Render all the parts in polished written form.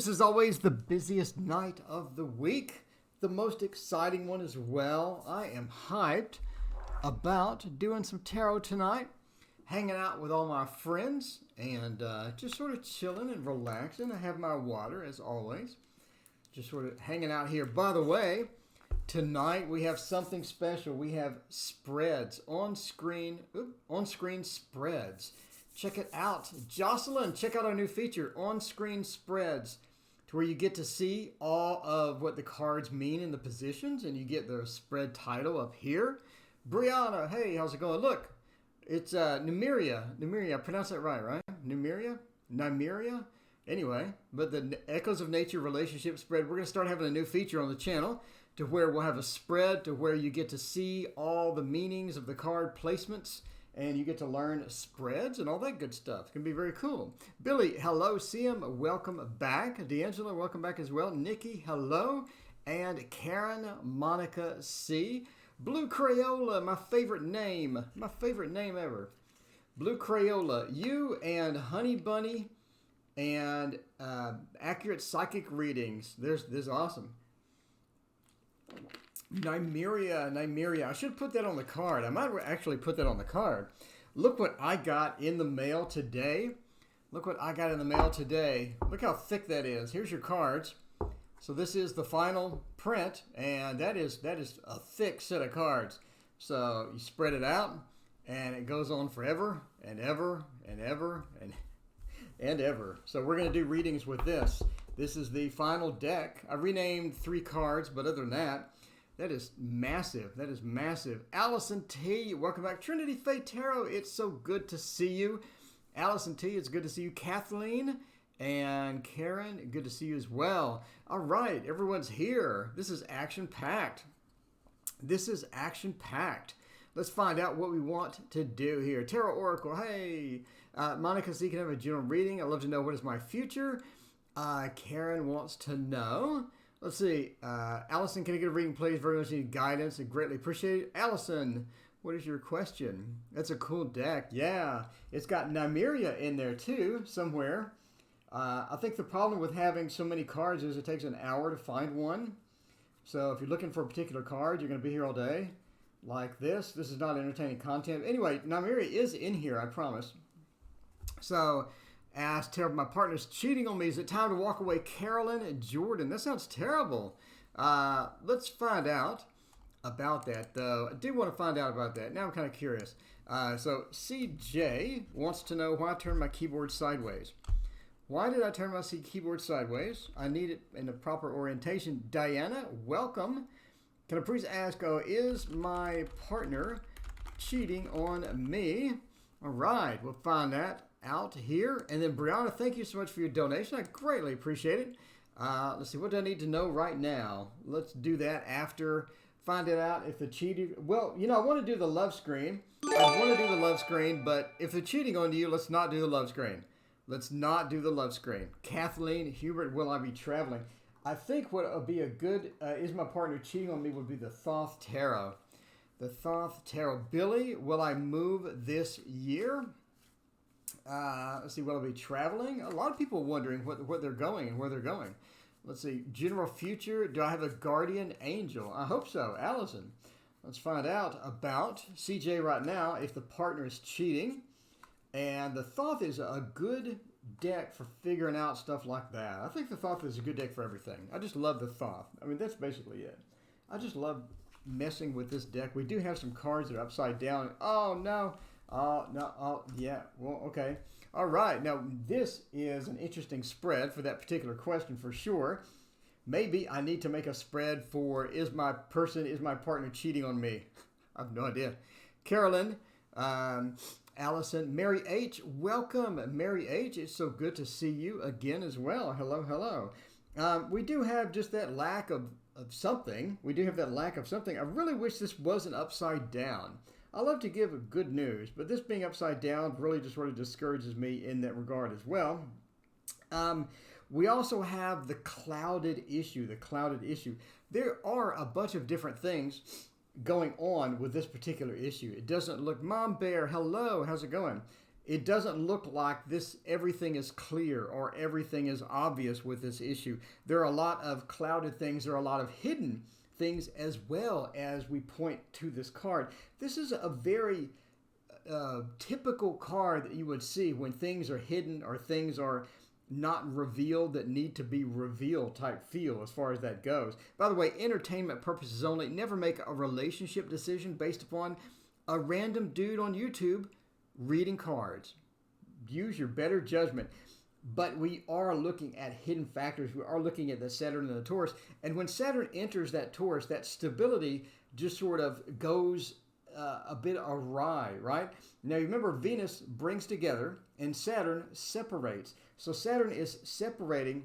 This is always the busiest night of the week, the most exciting one as well. I am hyped about doing some tarot tonight, hanging out with all my friends, and just sort of chilling and relaxing. I have my water as always, just sort of hanging out here. By the way, tonight we have something special. We have spreads on screen, spreads. Check it out. Jocelyn, check out our new feature, on-screen spreads, to where you get to see all of what the cards mean in the positions, and you get the spread title up here. Brianna, hey, how's it going? Look, it's Nymeria. I pronounced that right? Nymeria? Anyway, but the Echoes of Nature relationship spread, we're going to start having a new feature on the channel to where we'll have a spread to where you get to see all the meanings of the card placements, and you get to learn spreads and all that good stuff. It's going to be very cool. Billy, hello. Siam, welcome back. D'Angelo, welcome back as well. Nikki, hello. And Karen, Monica C. Blue Crayola, my favorite name. My favorite name ever. Blue Crayola, you and Honey Bunny and accurate psychic readings. This is awesome. Nymeria. I should put that on the card. I might actually put that on the card. Look what I got in the mail today. Look how thick that is. Here's your cards. So this is the final print, and that is a thick set of cards. So you spread it out, and it goes on forever and ever and ever and ever. So we're going to do readings with this. This is the final deck. I renamed 3 cards, but other than that, that is massive. That is massive. Allison T, welcome back. Trinity Faye Tarot, it's so good to see you. Allison T, it's good to see you. Kathleen and Karen, good to see you as well. All right, everyone's here. This is action-packed. Let's find out what we want to do here. Tarot Oracle, hey. Monica C, can I have a general reading? I'd love to know what is my future. Karen wants to know. Let's see. Allison, can I get a reading, please? Very much need guidance and greatly appreciate it. Allison, what is your question? That's a cool deck. Yeah. It's got Nymeria in there too, somewhere. I think the problem with having so many cards is it takes an hour to find one. So if you're looking for a particular card, you're going to be here all day. Like this. This is not entertaining content. Anyway, Nymeria is in here, I promise. So, asked, my partner's cheating on me. Is it time to walk away? Carolyn and Jordan. That sounds terrible. Let's find out about that, though. I do want to find out about that. Now I'm kind of curious. So, CJ wants to know why I turned my keyboard sideways. Why did I turn my keyboard sideways? I need it in the proper orientation. Diana, welcome. Can I please ask, is my partner cheating on me? All right, we'll find that out here. And then Brianna, thank you so much for your donation. I greatly appreciate it. Let's see, what do I need to know right now? Let's do that after. Find it out if the cheating. Well, I want to do the love screen. But if they're cheating on you, let's not do the love screen. Kathleen Hubert, will I be traveling? I think what would be a good, is my partner cheating on me, would be the Thoth Tarot. The Thoth Tarot. Billy, will I move this year? Let's see, will I be traveling? A lot of people wondering what they're going and where they're going. Let's see, general future. Do I have a guardian angel? I hope so. Allison, let's find out about CJ right now if the partner is cheating. And the Thoth is a good deck for figuring out stuff like that. I think the Thoth is a good deck for everything. I just love the Thoth. I mean, that's basically it. I just love messing with this deck. We do have some cards that are upside down. Oh, no. Oh, no. Oh, yeah. Well, okay. All right. Now, this is an interesting spread for that particular question for sure. Maybe I need to make a spread for is my partner cheating on me? I have no idea. Carolyn, Allison, Mary H, welcome. Mary H, it's so good to see you again as well. Hello. We do have just that lack of something. I really wish this wasn't upside down. I love to give good news, but this being upside down really just sort of discourages me in that regard as well. We also have the clouded issue. There are a bunch of different things going on with this particular issue. It doesn't look, Mom Bear, hello, how's it going? it doesn't look like this everything is clear or everything is obvious with this issue. There are a lot of clouded things. There are a lot of hidden things as well as we point to this card. This is a very typical card that you would see when things are hidden or things are not revealed that need to be revealed type feel as far as that goes. By the way, entertainment purposes only. Never make a relationship decision based upon a random dude on YouTube reading cards. Use your better judgment. But we are looking at hidden factors. We are looking at the Saturn and the Taurus. And when Saturn enters that Taurus, that stability just sort of goes a bit awry, right? Now, remember, Venus brings together and Saturn separates. So Saturn is separating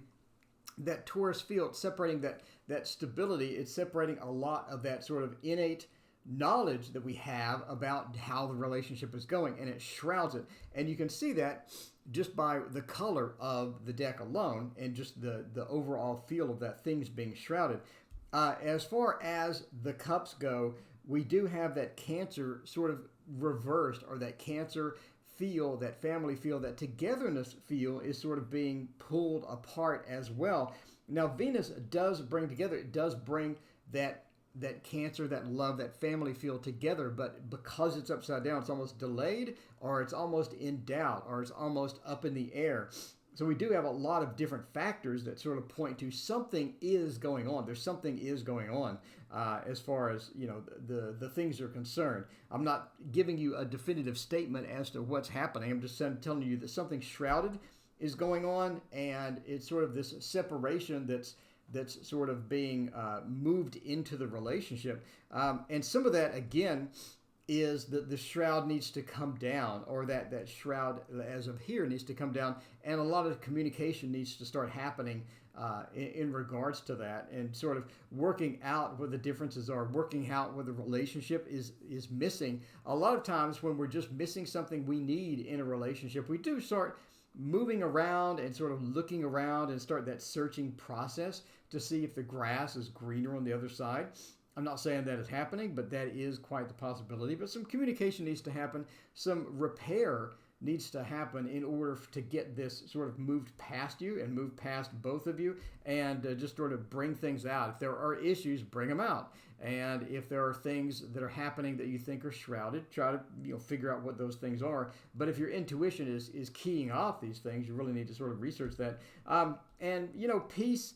that Taurus field, separating that stability. It's separating a lot of that sort of innate knowledge that we have about how the relationship is going, and it shrouds it. And you can see that just by the color of the deck alone and just the overall feel of that things being shrouded. As far as the cups go, we do have that Cancer sort of reversed, or that Cancer feel, that family feel, that togetherness feel is sort of being pulled apart as well. Now, Venus does bring together, it does bring that Cancer, that love, that family feel together, but because it's upside down, it's almost delayed, or it's almost in doubt, or it's almost up in the air. So we do have a lot of different factors that sort of point to something is going on. There's something is going on as far as, you know, the things are concerned. I'm not giving you a definitive statement as to what's happening. I'm just telling you that something shrouded is going on, and it's sort of this separation that's sort of being moved into the relationship. And some of that, again, is that the shroud needs to come down, or that shroud, as of here, needs to come down. And a lot of communication needs to start happening in regards to that, and sort of working out what the differences are, working out what the relationship is missing. A lot of times when we're just missing something we need in a relationship, we do start moving around and sort of looking around and start that searching process to see if the grass is greener on the other side. I'm not saying that is happening, but that is quite the possibility. But some communication needs to happen. Some repair needs to happen in order to get this sort of moved past you and move past both of you, and just sort of bring things out. If there are issues, bring them out. And if there are things that are happening that you think are shrouded, try to figure out what those things are. But if your intuition is keying off these things, you really need to sort of research that. And peace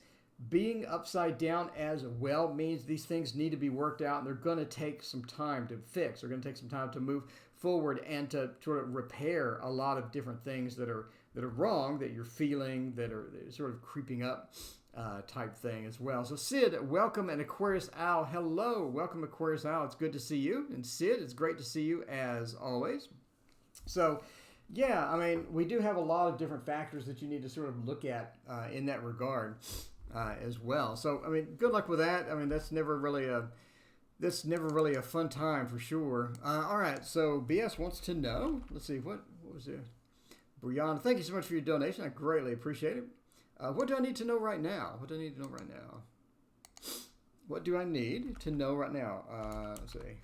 being upside down as well means these things need to be worked out, and they're going to take some time to fix. They're going to take some time to move forward and to sort of repair a lot of different things that are wrong, that you're feeling, that are sort of creeping up type thing as well. So Sid, welcome, and Aquarius Owl, hello. Welcome, Aquarius Owl. It's good to see you. And Sid, it's great to see you as always. So yeah, I mean, we do have a lot of different factors that you need to sort of look at in that regard. As well. So, I mean, good luck with that. I mean, that's never really a fun time for sure. All right, so BS wants to know. Let's see, what was there? Brianna, thank you so much for your donation. I greatly appreciate it. What do I need to know right now? What do I need to know right now? What do I need to know right now? Let's see.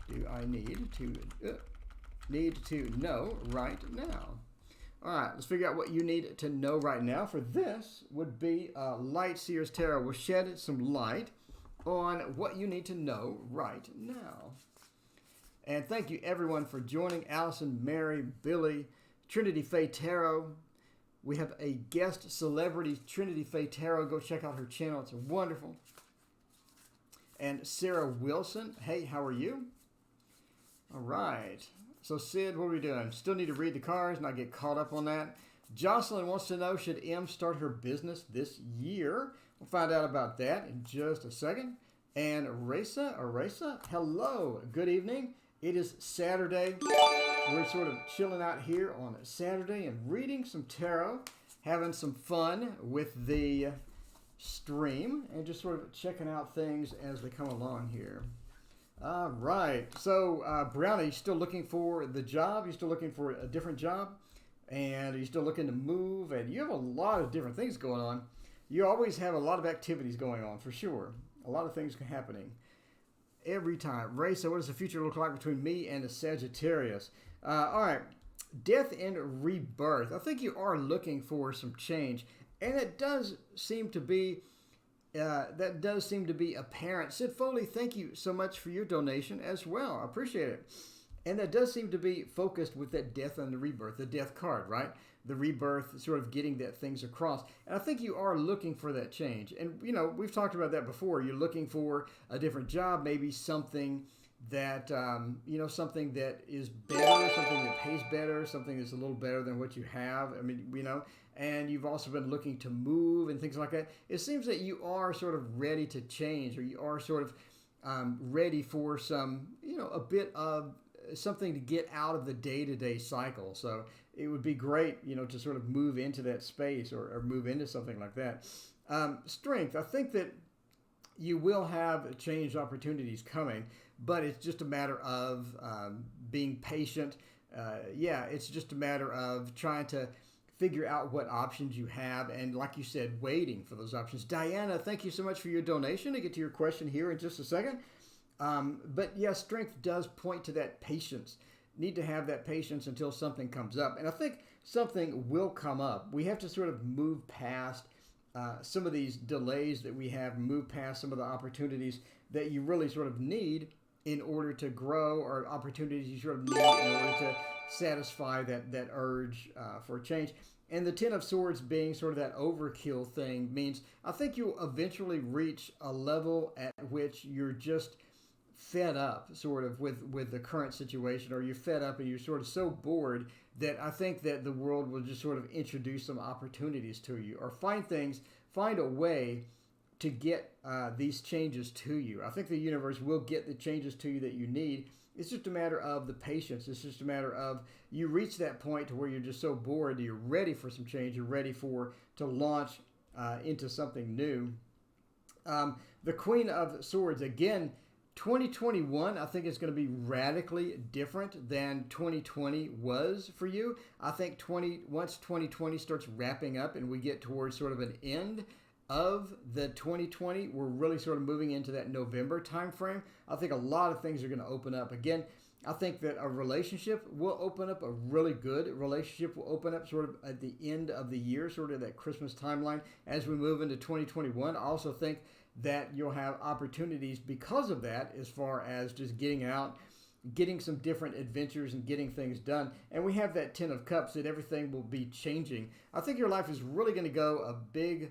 Do I need to know right now? All right, let's figure out what you need to know right now. For this would be Light Seers Tarot will shed some light on what you need to know right now. And thank you, everyone, for joining. Allison, Mary, Billy, Trinity Faye Tarot. We have a guest celebrity, Trinity Faye Tarot. Go check out her channel. It's wonderful. And Sarah Wilson. Hey, how are you? All right. So, Sid, what are we doing? Still need to read the cards, not get caught up on that. Jocelyn wants to know, should M start her business this year? We'll find out about that in just a second. And Aresa, hello, good evening. It is Saturday. We're sort of chilling out here on a Saturday and reading some tarot, having some fun with the stream, and just sort of checking out things as they come along here. All right. So, Brownie, you still looking for the job? You still looking for a different job? And are you still looking to move? And you have a lot of different things going on. You always have a lot of activities going on, for sure. A lot of things happening every time. Ray, so what does the future look like between me and the Sagittarius? All right. Death and rebirth. I think you are looking for some change, and it does seem to be apparent. Sid Foley, thank you so much for your donation as well. I appreciate it. And that does seem to be focused with that death and the rebirth, the death card, right? The rebirth, sort of getting that things across. And I think you are looking for that change. And, we've talked about that before. You're looking for a different job, maybe something that, something that is better, something that pays better, something that's a little better than what you have. I mean, and you've also been looking to move and things like that. It seems that you are sort of ready to change, or you are sort of ready for some, a bit of something to get out of the day-to-day cycle. So it would be great, to sort of move into that space or move into something like that. Strength, I think that you will have change opportunities coming, but it's just a matter of being patient. It's just a matter of trying to figure out what options you have, and like you said, waiting for those options. Diana, thank you so much for your donation. I'll get to your question here in just a second. But yeah, strength does point to that patience. Need to have that patience until something comes up. And I think something will come up. We have to sort of move past some of these delays that we have, move past some of the opportunities that you really sort of need in order to grow, or opportunities you sort of need in order to satisfy that urge for change. And the Ten of Swords being sort of that overkill thing means I think you'll eventually reach a level at which you're just fed up sort of with the current situation, or you're fed up and you're sort of so bored that I think that the world will just sort of introduce some opportunities to you, or find a way to get these changes to you. I think the universe will get the changes to you that you need. It's just a matter of the patience. It's just a matter of you reach that point to where you're just so bored, you're ready for some change, you're ready to launch into something new. The Queen of Swords, again, 2021, I think it's going to be radically different than 2020 was for you. I think once 2020 starts wrapping up and we get towards sort of an end of the 2020, we're really sort of moving into that November timeframe. I think a lot of things are going to open up. Again, I think that a relationship will open up, a really good relationship will open up sort of at the end of the year, sort of that Christmas timeline as we move into 2021. I also think that you'll have opportunities because of that, as far as just getting out, getting some different adventures and getting things done. And we have that Ten of Cups, that everything will be changing. I think your life is really going to go a big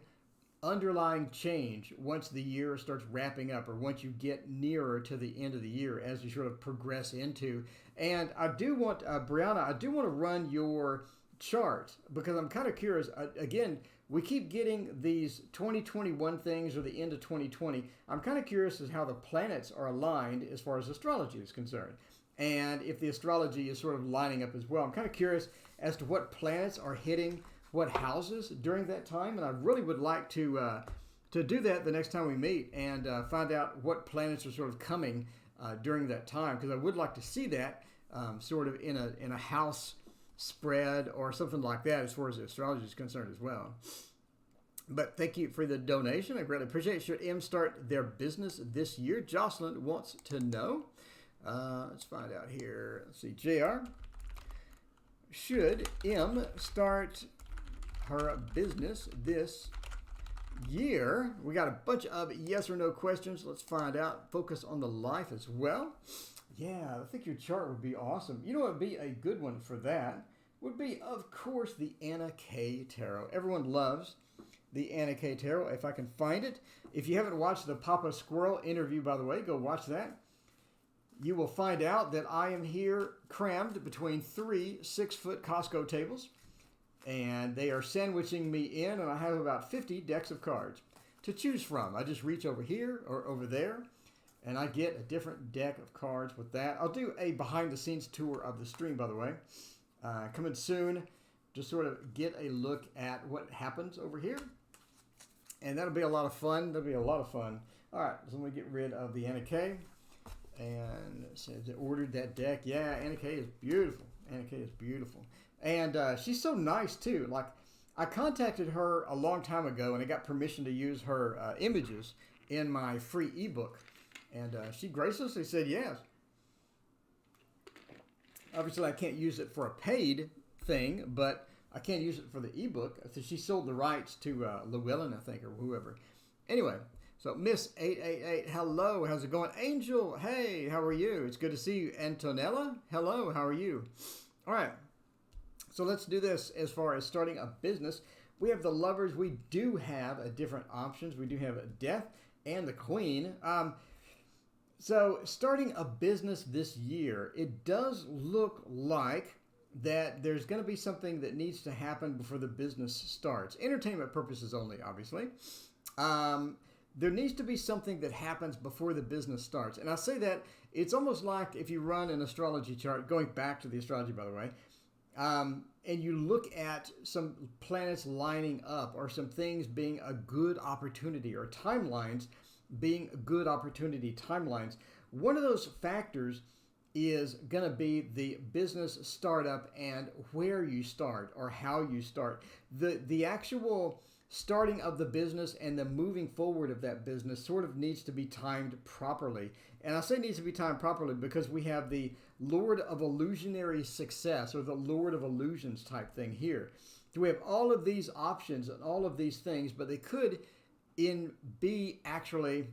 underlying change once the year starts wrapping up, or once you get nearer to the end of the year as you sort of progress into. And I do want, Brianna, I do want to run your chart, because I'm kind of curious. Again, we keep getting these 2021 things, or the end of 2020. I'm kind of curious as how the planets are aligned as far as astrology is concerned, and if the astrology is sort of lining up as well. I'm kind of curious as to what planets are hitting what houses during that time, and I really would like to do that the next time we meet, and find out what planets are sort of coming during that time, because I would like to see that sort of in a house spread or something like that, as far as the astrology is concerned as well. But thank you for the donation. I greatly appreciate it. Should M start their business this year? Jocelyn wants to know. Let's find out here. Let's see. JR, should M start her business this year? We got a bunch of yes or no questions. Let's find out. Focus on the life as well. Yeah, I think your chart would be awesome. You know what would be a good one for that? Would be, of course, the Anna K Tarot. Everyone loves the Anna K Tarot, if I can find it. If you haven't watched the Papa Squirrel interview, by the way, go watch that. You will find out that I am here crammed between 3 6-foot Costco tables, and they are sandwiching me in, and I have about 50 decks of cards to choose from. I just reach over here or over there, and I get a different deck of cards with that. I'll do a behind-the-scenes tour of the stream, by the way. Coming soon, just sort of get a look at what happens over here. And that'll be a lot of fun. That'll be a lot of fun. All right, so let me get rid of the Anna K. And it says they ordered that deck. Yeah, Anna K is beautiful. Anna K is beautiful. And she's so nice, too. Like, I contacted her a long time ago, and I got permission to use her images in my free ebook. And she graciously said yes. Obviously, I can't use it for a paid thing, but I can use it for the ebook. So she sold the rights to Llewellyn, I think, or whoever. Anyway, so Miss 888, hello, how's it going? Angel, hey, how are you? It's good to see you. Antonella, hello, how are you? All right, so let's do this as far as starting a business. We have the Lovers. We do have different options. We do have Death and the Queen. So starting a business this year, it does look like that there's going to be something that needs to happen before the business starts. Entertainment purposes only, obviously. There needs to be something that happens before the business starts. And I say that it's almost like if you run an astrology chart, going back to the astrology, by the way, and you look at some planets lining up or some things being a good opportunity or timelines being good opportunity timelines. One of those factors is going to be the business startup and where you start or how you start. The actual starting of the business and the moving forward of that business sort of needs to be timed properly. And I say needs to be timed properly because we have the Lord of Illusionary Success or the Lord of Illusions type thing here. So we have all of these options and all of these things, but they could be actually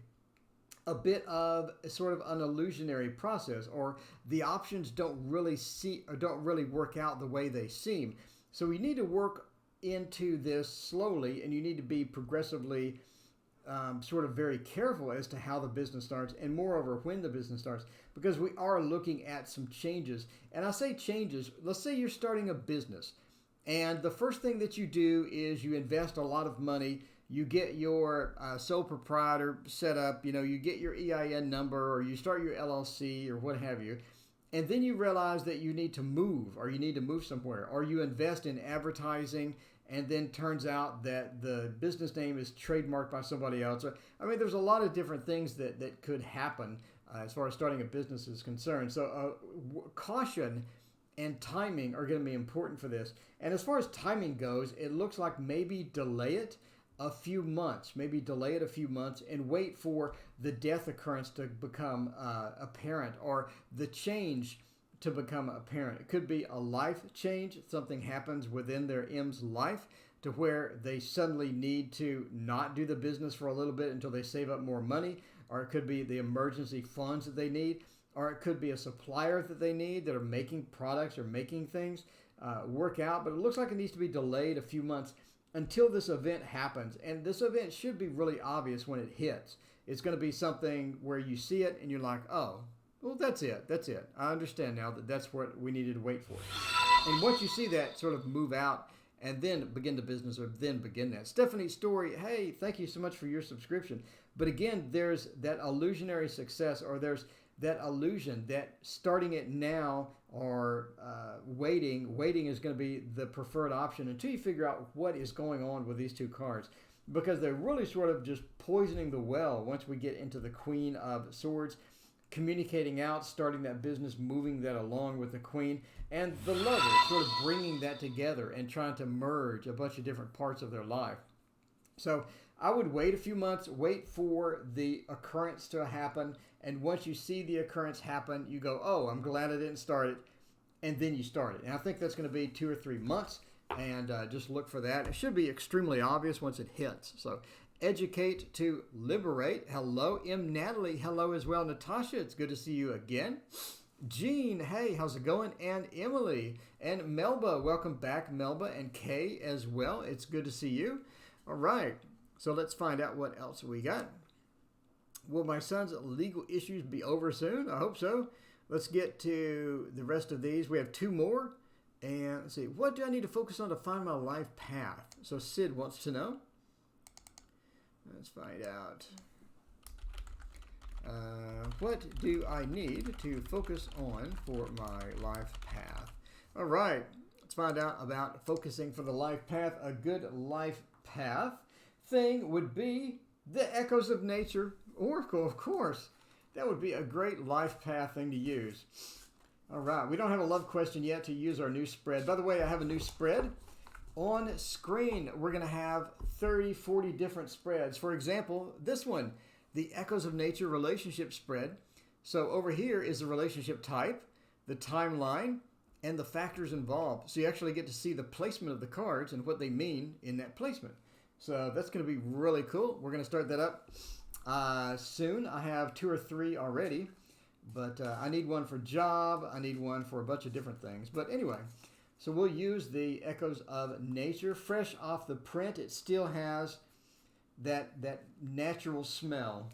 a bit of sort of an illusionary process, or the options don't really work out the way they seem. So we need to work into this slowly, and you need to be progressively sort of very careful as to how the business starts, and moreover when the business starts, because we are looking at some changes. And I say changes, let's say you're starting a business, and the first thing that you do is you invest a lot of money. You get your sole proprietor set up, you get your EIN number, or you start your LLC or what have you. And then you realize that you need to move, or you need to move somewhere, or you invest in advertising, and then turns out that the business name is trademarked by somebody else. I mean, there's a lot of different things that could happen as far as starting a business is concerned. So caution and timing are going to be important for this. And as far as timing goes, it looks like maybe delay it a few months, and wait for the death occurrence to become apparent, or the change to become apparent. It could be a life change. Something happens within their M's life to where they suddenly need to not do the business for a little bit until they save up more money, or it could be the emergency funds that they need, or it could be a supplier that they need that are making products or making things work out. But it looks like it needs to be delayed a few months until this event happens. And this event should be really obvious when it hits. It's going to be something where you see it and you're like, oh, well, that's it. I understand now that that's what we needed to wait for. And once you see that, sort of move out and then begin the business, or then begin that. Stephanie's Story, hey, thank you so much for your subscription. But again, there's that illusionary success, or there's that illusion that starting it now or waiting is going to be the preferred option until you figure out what is going on with these two cards, because they're really sort of just poisoning the well once we get into the Queen of Swords, communicating out, starting that business, moving that along with the Queen, and the Lover, sort of bringing that together and trying to merge a bunch of different parts of their life. So I would wait a few months, wait for the occurrence to happen, and once you see the occurrence happen, you go, oh, I'm glad I didn't start it, and then you start it. And I think that's going to be 2 or 3 months, and just look for that. It should be extremely obvious once it hits. So educate to liberate. Hello. M. Natalie, hello as well. Natasha, it's good to see you again. Jean, hey, how's it going? And Emily and Melba, welcome back, Melba, and Kay as well. It's good to see you. All right, so let's find out what else we got. Will my son's legal issues be over soon? I hope so. Let's get to the rest of these. We have 2 more. And let's see, what do I need to focus on to find my life path? So Sid wants to know. Let's find out. What do I need to focus on for my life path? All right, let's find out about focusing for the life path. A good life path thing would be the echoes of nature oracle, of course. That would be a great life path thing to use. All right, we don't have a love question yet to use our new spread. By the way, I have a new spread. On screen, we're going to have 30, 40 different spreads. For example, this one, the Echoes of Nature relationship spread. So over here is the relationship type, the timeline, and the factors involved. So you actually get to see the placement of the cards and what they mean in that placement. So that's going to be really cool. We're going to start that up soon. I have 2 or 3 already, but I need one for job. I need one for a bunch of different things. But anyway, so we'll use the Echoes of Nature. Fresh off the print, it still has that natural smell.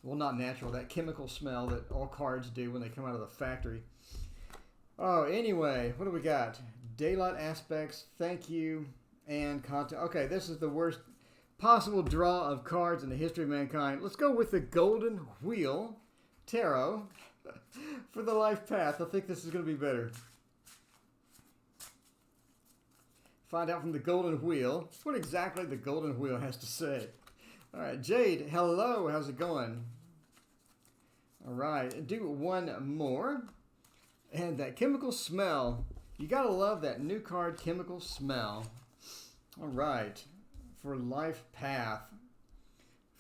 Well, not natural, that chemical smell that all cards do when they come out of the factory. Oh, anyway, what do we got? Daylight aspects, thank you, and content. Okay, this is the worst possible draw of cards in the history of mankind. Let's go with the Golden Wheel Tarot for the life path. I think this is going to be better. Find out from the Golden Wheel what exactly the Golden Wheel has to say. All right, Jade, hello. How's it going? All right, do one more. And that chemical smell. You got to love that new card, chemical smell. All right, for life path.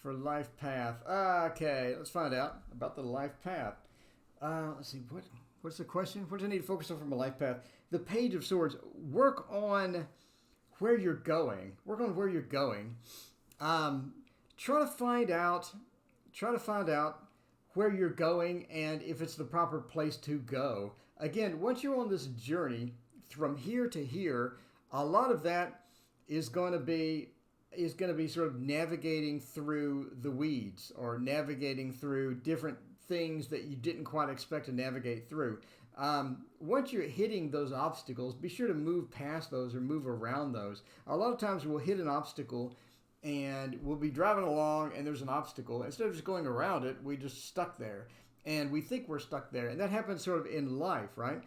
For life path. Okay, let's find out about the life path. Let's see, what's the question? What does I need to focus on from a life path? The Page of Swords. Work on where you're going. Work on where you're going. Try to find out where you're going and if it's the proper place to go. Again, once you're on this journey from here to here, a lot of that is going to be sort of navigating through the weeds or navigating through different things that you didn't quite expect to navigate through. Once you're hitting those obstacles, be sure to move past those or move around those. A lot of times we'll hit an obstacle and we'll be driving along and there's an obstacle. Instead of just going around it, we just stuck there. And we think we're stuck there. And that happens sort of in life, right?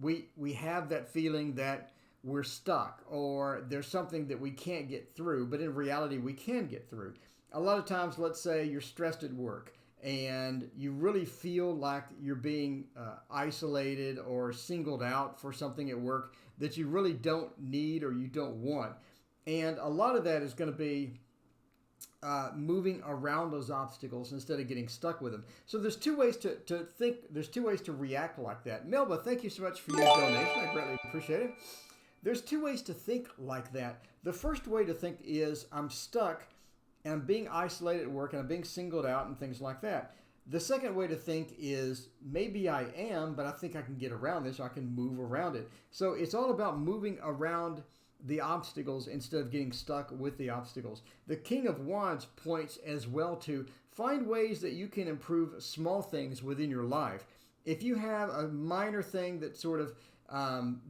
We have that feeling that we're stuck or there's something that we can't get through, but in reality we can get through. A lot of times, let's say you're stressed at work and you really feel like you're being isolated or singled out for something at work that you really don't need or you don't want. And a lot of that is going to be moving around those obstacles instead of getting stuck with them. So there's 2 ways to think. There's 2 ways to react like that. Melba, thank you so much for your donation. I greatly appreciate it. There's 2 ways to think like that. The first way to think is I'm stuck and I'm being isolated at work and I'm being singled out and things like that. The second way to think is maybe I am, but I think I can get around this. I can move around it. So it's all about moving around the obstacles instead of getting stuck with the obstacles. The King of Wands points as well to find ways that you can improve small things within your life. If you have a minor thing that sort of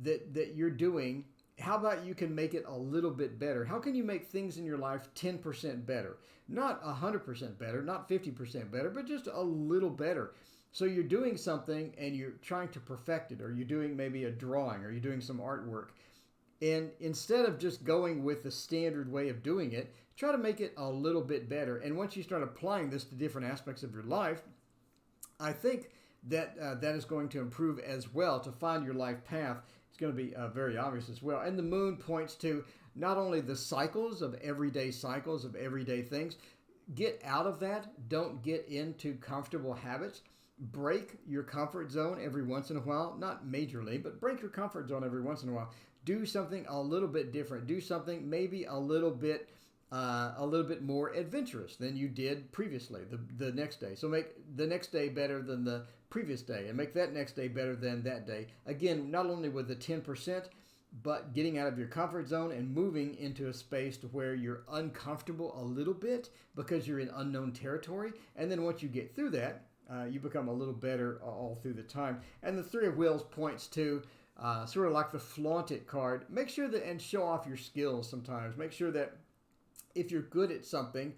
that you're doing, how about you can make it a little bit better? How can you make things in your life 10% better? Not 100% better, not 50% better, but just a little better. So you're doing something and you're trying to perfect it, or you're doing maybe a drawing, or you're doing some artwork. And instead of just going with the standard way of doing it, try to make it a little bit better. And once you start applying this to different aspects of your life, I think that that is going to improve as well. To find your life path, it's going to be very obvious as well. And the moon points to not only the cycles of everyday things. Get out of that. Don't get into comfortable habits. Break your comfort zone every once in a while. Not majorly, but break your comfort zone every once in a while. Do something a little bit different. Do something maybe a little bit more adventurous than you did previously, the next day. So make the next day better than the previous day, and make that next day better than that day. Again, not only with the 10%, but getting out of your comfort zone and moving into a space to where you're uncomfortable a little bit because you're in unknown territory. And then once you get through that, you become a little better all through the time. And the Three of Wheels points to sort of like the flaunt it card. Make sure that, and show off your skills sometimes. Make sure that if you're good at something,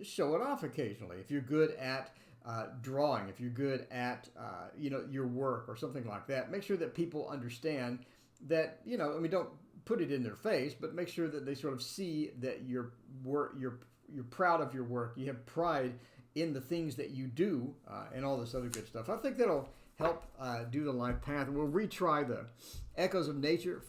show it off occasionally. If you're good at drawing, if you're good at your work or something like that, make sure that people understand that, don't put it in their face, but make sure that they sort of see that you're proud of your work. You have pride in the things that you do, and all this other good stuff. I think that'll help do the life path. We'll retry the Echoes of Nature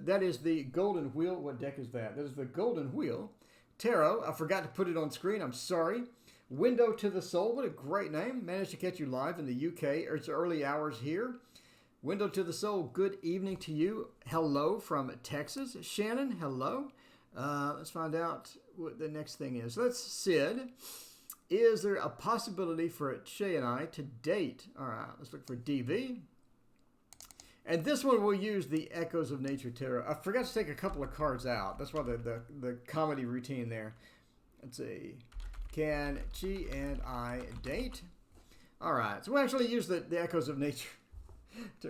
that is the Golden Wheel. What deck is that? That is the Golden Wheel Tarot. I forgot to put it on screen. I'm sorry. Window to the Soul. What a great name. Managed to catch you live in the UK. It's early hours here. Window to the Soul, good evening to you. Hello from Texas. Shannon, hello. Let's find out what the next thing is. That's Sid. Is there a possibility for Shay and I to date? All right, let's look for DV. And this one we'll use the Echoes of Nature Tarot. I forgot to take a couple of cards out. That's why the comedy routine there. Let's see. Can Chi and I date? All right, so we'll actually use the Echoes of Nature.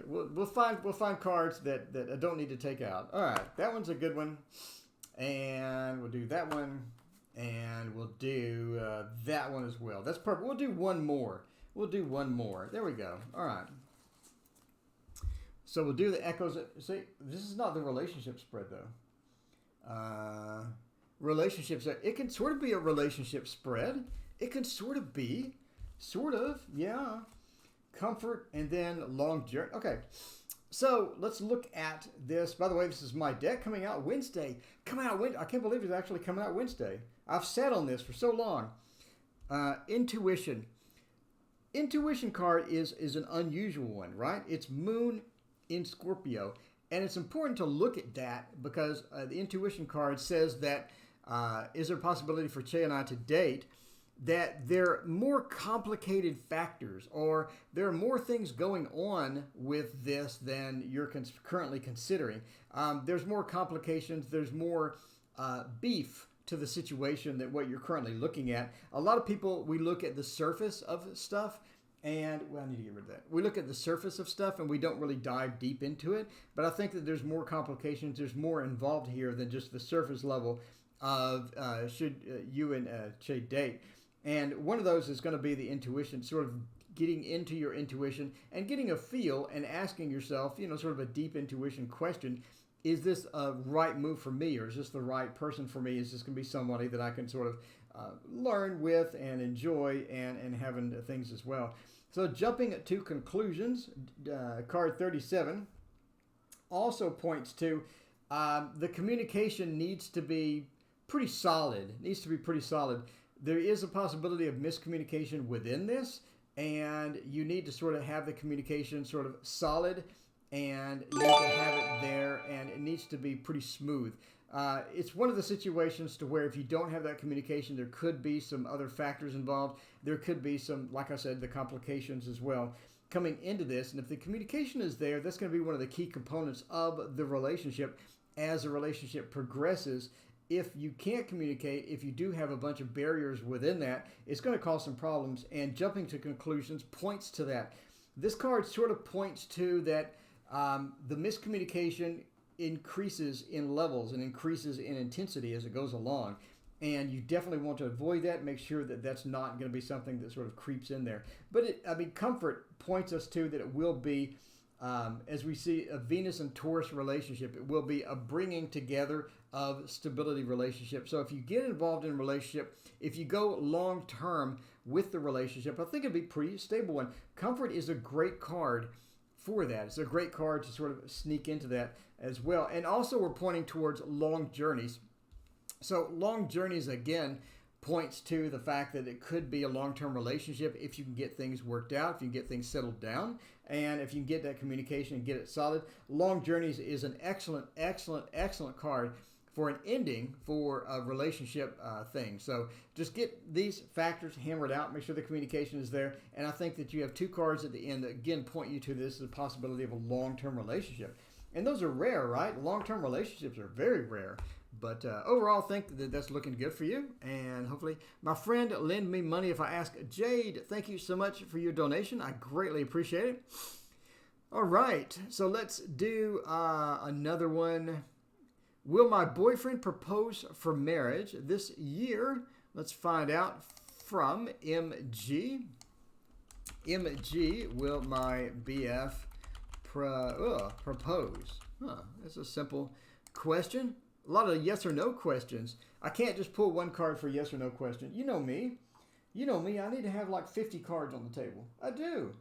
We'll find cards that I don't need to take out. All right, that one's a good one. And we'll do that one. And we'll do that one as well. That's perfect. We'll do one more. There we go. All right. So we'll do the Echoes. See, this is not the relationship spread, though. Relationships. It can sort of be a relationship spread. It can sort of be. Yeah. Comfort and then long journey. Okay. So let's look at this. By the way, this is my deck coming out Wednesday. I can't believe it's actually coming out Wednesday. I've sat on this for so long. Intuition. Intuition card is an unusual one, right? It's Moon in Scorpio. And it's important to look at that because the intuition card says that is there a possibility for Che and I to date, that there are more complicated factors or there are more things going on with this than you're currently considering. There's more complications. There's more beef to the situation than what you're currently looking at. A lot of people, we look at the surface of stuff. And, well, I need to get rid of that. We look at the surface of stuff and we don't really dive deep into it. But I think that there's more complications. There's more involved here than just the surface level of should you and Che date. And one of those is going to be the intuition, sort of getting into your intuition and getting a feel and asking yourself, sort of a deep intuition question. Is this a right move for me, or is this the right person for me? Is this going to be somebody that I can sort of learn with and enjoy and having things as well? So jumping to conclusions, card 37 also points to the communication needs to be pretty solid. There is a possibility of miscommunication within this, and you need to sort of have the communication sort of solid, and you need to have it there, and it needs to be pretty smooth. It's one of the situations to where if you don't have that communication, there could be some other factors involved. There could be some, like I said, the complications as well coming into this. And if the communication is there, that's going to be one of the key components of the relationship as the relationship progresses. If you can't communicate, if you do have a bunch of barriers within that, it's going to cause some problems. And jumping to conclusions points to that. This card sort of points to that the miscommunication increases in levels and increases in intensity as it goes along. And you definitely want to avoid that. Make sure that that's not going to be something that sort of creeps in there. But comfort points us to that it will be, as we see a Venus and Taurus relationship, it will be a bringing together of stability relationship. So if you get involved in a relationship, if you go long term with the relationship, I think it'd be a pretty stable one. Comfort is a great card for that. It's a great card to sort of sneak into that as well. And also we're pointing towards long journeys. So long journeys, again, points to the fact that it could be a long-term relationship if you can get things worked out, if you can get things settled down, and if you can get that communication and get it solid. Long journeys is an excellent, excellent, excellent card for an ending for a relationship thing. So just get these factors hammered out, make sure the communication is there, and I think that you have two cards at the end that, again, point you to this as a possibility of a long-term relationship. And those are rare, right? Long-term relationships are very rare. But overall, I think that that's looking good for you. And hopefully, my friend, lend me money if I ask. Jade, thank you so much for your donation. I greatly appreciate it. All right, so let's do another one. Will my boyfriend propose for marriage this year? Let's find out from MG. MG, will my BF propose? That's a simple question. A lot of yes or no questions. I can't just pull one card for yes or no question. You know me. I need to have like 50 cards on the table. I do.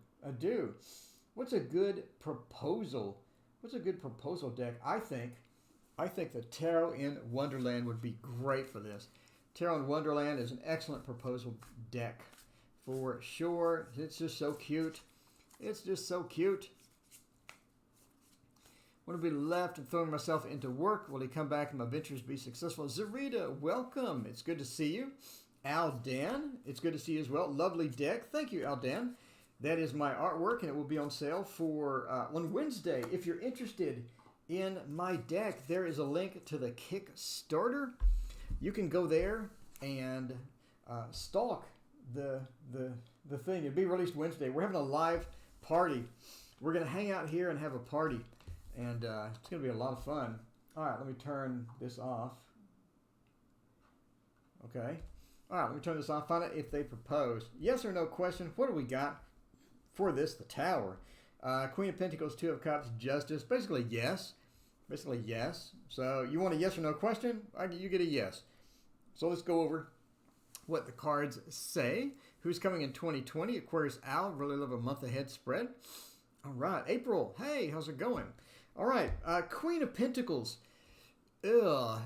What's a good proposal? What's a good proposal deck? I think the Tarot in Wonderland would be great for this. Tarot in Wonderland is an excellent proposal deck for sure. It's just so cute. Want to be left and throwing myself into work. Will he come back and my ventures be successful? Zarita, welcome. It's good to see you. Aldan, it's good to see you as well. Lovely deck. Thank you, Aldan. That is my artwork, and it will be on sale for on Wednesday. If you're interested in my deck, there is a link to the Kickstarter. You can go there and stalk the thing. It'll be released Wednesday. We're having a live party. We're going to hang out here and have a party, and it's going to be a lot of fun. All right, let me turn this off. Okay. All right, let me turn this off. Find out if they propose. Yes or no question. What do we got for this? The Tower. Queen of Pentacles, Two of Cups, Justice. Basically, yes. Basically, yes. So you want a yes or no question? You get a yes. So let's go over what the cards say. Who's coming in 2020? Aquarius Al. Really love a month ahead spread. All right. April. Hey, how's it going? All right. Queen of Pentacles. Yes.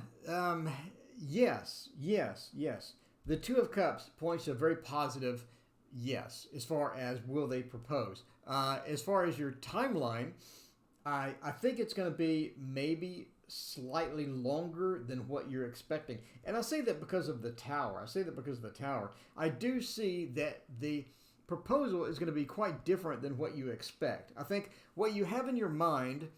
The Two of Cups points to a very positive yes as far as will they propose. As far as your timeline, I think it's going to be maybe slightly longer than what you're expecting. And I say that because of the Tower. I do see that the proposal is going to be quite different than what you expect. I think what you have in your mind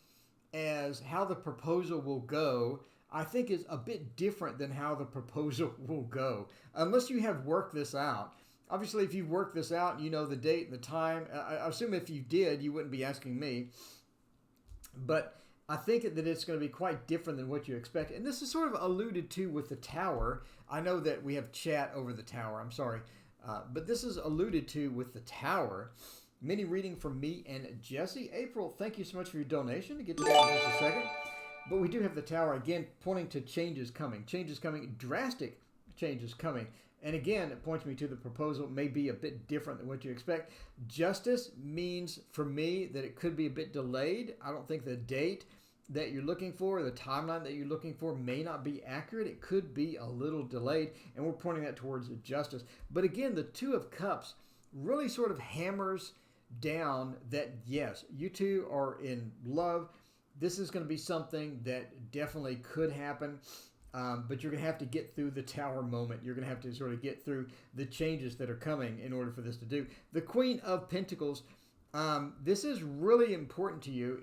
as how the proposal will go, I think is a bit different than how the proposal will go. Unless you have worked this out. Obviously, if you've worked this out, you know the date and the time. I assume if you did, you wouldn't be asking me. But I think that it's going to be quite different than what you expect. And this is sort of alluded to with the Tower. I know that we have chat over the Tower. I'm sorry. But this is alluded to with the Tower. Mini reading from me and Jesse. April, thank you so much for your donation. To get to that in just a second. But we do have the Tower, again, pointing to changes coming. Changes coming, drastic changes coming. And again, it points me to the proposal may be a bit different than what you expect. Justice means, for me, that it could be a bit delayed. I don't think the date that you're looking for, the timeline that you're looking for, may not be accurate. It could be a little delayed, and we're pointing that towards justice. But again, the Two of Cups really sort of hammers down that, yes, you two are in love. This is going to be something that definitely could happen, but you're going to have to get through the Tower moment. You're going to have to sort of get through the changes that are coming in order for this to do. The Queen of Pentacles, this is really important to you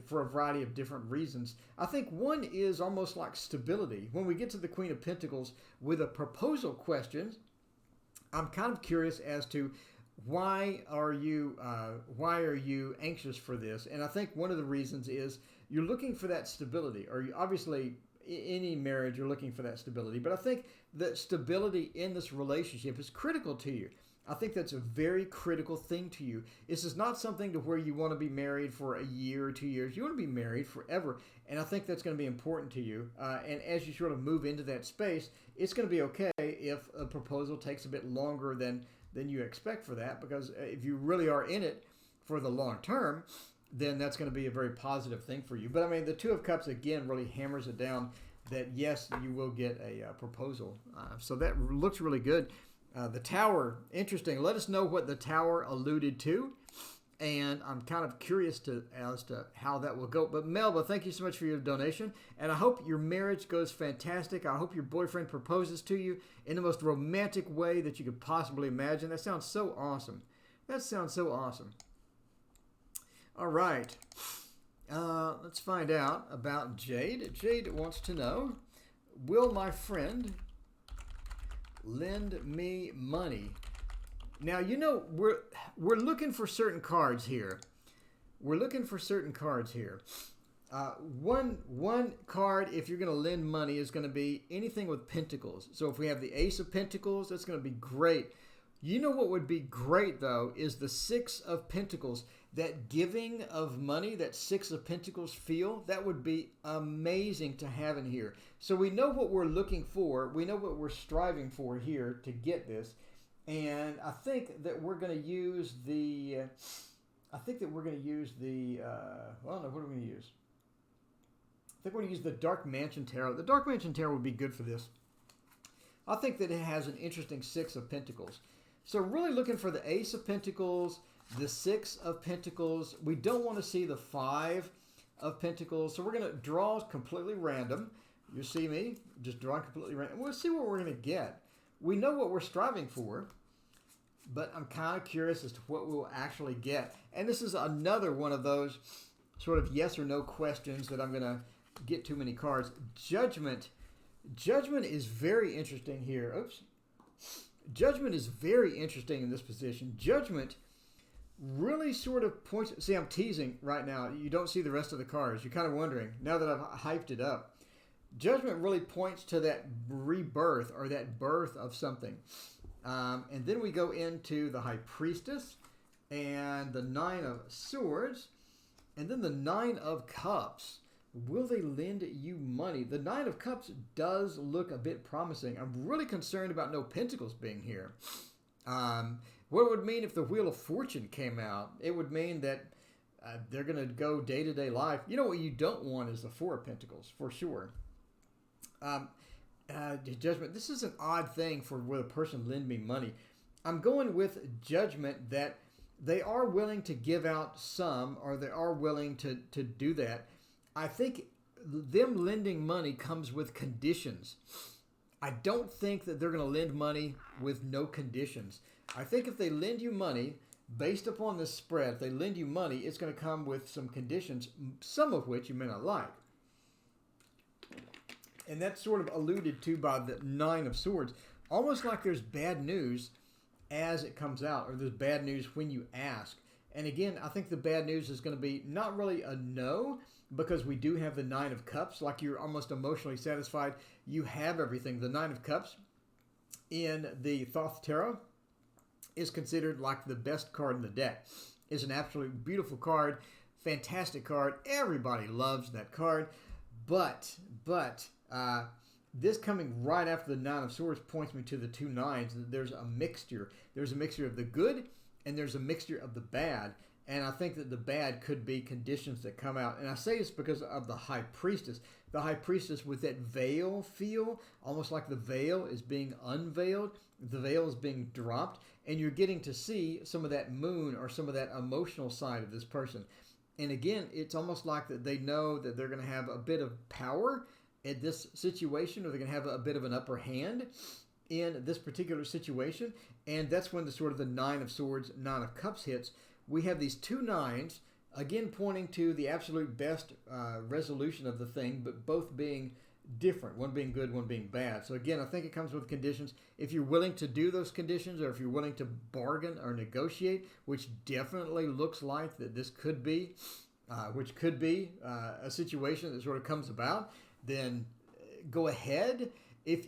for a variety of different reasons. I think one is almost like stability. When we get to the Queen of Pentacles with a proposal question, I'm kind of curious as to why are you anxious for this? And I think one of the reasons is you're looking for that stability, or obviously any marriage you're looking for that stability. But I think that stability in this relationship is critical to you. I think that's a very critical thing to you. This is not something to where you want to be married for a year or 2 years. You want to be married forever. And I think that's going to be important to you. And as you sort of move into that space, it's going to be okay if a proposal takes a bit longer than you expect for that, because if you really are in it for the long term, then that's going to be a very positive thing for you. But I mean, the Two of Cups, again, really hammers it down that, yes, you will get a proposal. So that looks really good. The Tower, interesting. Let us know what the Tower alluded to. And I'm kind of curious as to how that will go. But Melba, thank you so much for your donation. And I hope your marriage goes fantastic. I hope your boyfriend proposes to you in the most romantic way that you could possibly imagine. That sounds so awesome. All right. Let's find out about Jade. Jade wants to know, will my friend lend me money? Now, you know, we're looking for certain cards here. One card, if you're going to lend money, is going to be anything with pentacles. So if we have the Ace of Pentacles, that's going to be great. You know what would be great, though, is the Six of Pentacles. That giving of money, that Six of Pentacles feel, that would be amazing to have in here. So we know what we're looking for. We know what we're striving for here to get this. And I think that we're going to use the, what are we going to use? I think we're going to use the Dark Mansion Tarot. The Dark Mansion Tarot would be good for this. I think that it has an interesting Six of Pentacles. So really looking for the Ace of Pentacles, the Six of Pentacles. We don't want to see the Five of Pentacles. So we're going to draw completely random. You see me just drawing completely random. We'll see what we're going to get. We know what we're striving for, but I'm kind of curious as to what we'll actually get. And this is another one of those sort of yes or no questions that I'm going to get too many cards. Judgment. Judgment is very interesting here. Oops. Judgment is very interesting in this position. Judgment really sort of points... See, I'm teasing right now. You don't see the rest of the cards. You're kind of wondering, now that I've hyped it up. Judgment really points to that rebirth or that birth of something. And then we go into the High Priestess and the Nine of Swords. And then the Nine of Cups. Will they lend you money? The Nine of Cups does look a bit promising. I'm really concerned about no Pentacles being here. What it would mean if the Wheel of Fortune came out, it would mean that they're going to go day-to-day life. You know what you don't want is the Four of Pentacles, for sure. Judgment. This is an odd thing for where the person lend me money. I'm going with Judgment that they are willing to give out some, or they are willing to do that. I think them lending money comes with conditions. I don't think that they're going to lend money with no conditions. I think if they lend you money, based upon the spread, if they lend you money, it's going to come with some conditions, some of which you may not like. And that's sort of alluded to by the Nine of Swords. Almost like there's bad news as it comes out, or there's bad news when you ask. And again, I think the bad news is going to be not really a no, because we do have the Nine of Cups, like you're almost emotionally satisfied. You have everything. The Nine of Cups in the Thoth Tarot is considered like the best card in the deck. It's an absolutely beautiful card, fantastic card. Everybody loves that card. But this coming right after the Nine of Swords points me to the two nines. There's a mixture. There's a mixture of the good and there's a mixture of the bad. And I think that the bad could be conditions that come out. And I say this because of the High Priestess. The High Priestess with that veil feel, almost like the veil is being unveiled. The veil is being dropped. And you're getting to see some of that moon or some of that emotional side of this person. And again, it's almost like that they know that they're going to have a bit of power in this situation, or they're going to have a bit of an upper hand in this particular situation. And that's when the sort of the Nine of Swords, Nine of Cups hits. We have these two nines, again pointing to the absolute best resolution of the thing, but both being different, one being good, one being bad. So again, I think it comes with conditions. If you're willing to do those conditions, or if you're willing to bargain or negotiate, which definitely looks like that this could be, which could be a situation that sort of comes about, then go ahead. If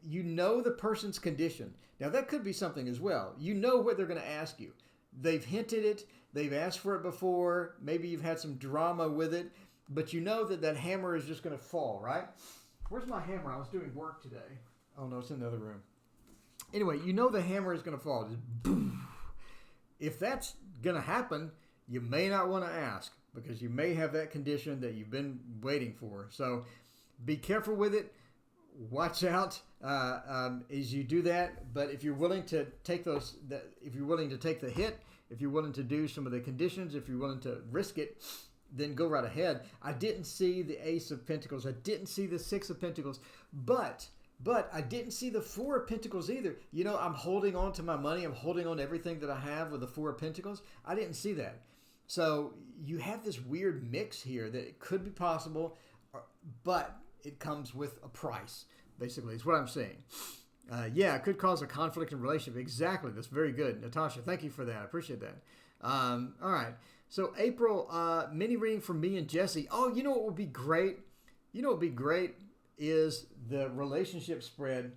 you know the person's condition, now that could be something as well. You know what they're going to ask you. They've hinted it. They've asked for it before. Maybe you've had some drama with it, but you know that that hammer is just going to fall, right? Where's my hammer? I was doing work today. Oh, no, it's in the other room. Anyway, you know the hammer is going to fall. Just boom. If that's going to happen, you may not want to ask, because you may have that condition that you've been waiting for. So be careful with it. Watch out as you do that. But if you're willing to take if you're willing to take the hit, if you're willing to do some of the conditions, if you're willing to risk it, then go right ahead. I didn't see the Ace of Pentacles. I didn't see the Six of Pentacles. But I didn't see the Four of Pentacles either. You know, I'm holding on to my money. I'm holding on to everything that I have with the Four of Pentacles. I didn't see that. So you have this weird mix here that it could be possible, but it comes with a price, basically, is what I'm saying. Yeah, it could cause a conflict in relationship. Exactly. That's very good. Natasha, thank you for that. I appreciate that. All right. So April, mini reading from me and Jesse. Oh, you know what would be great? You know what would be great is the relationship spread.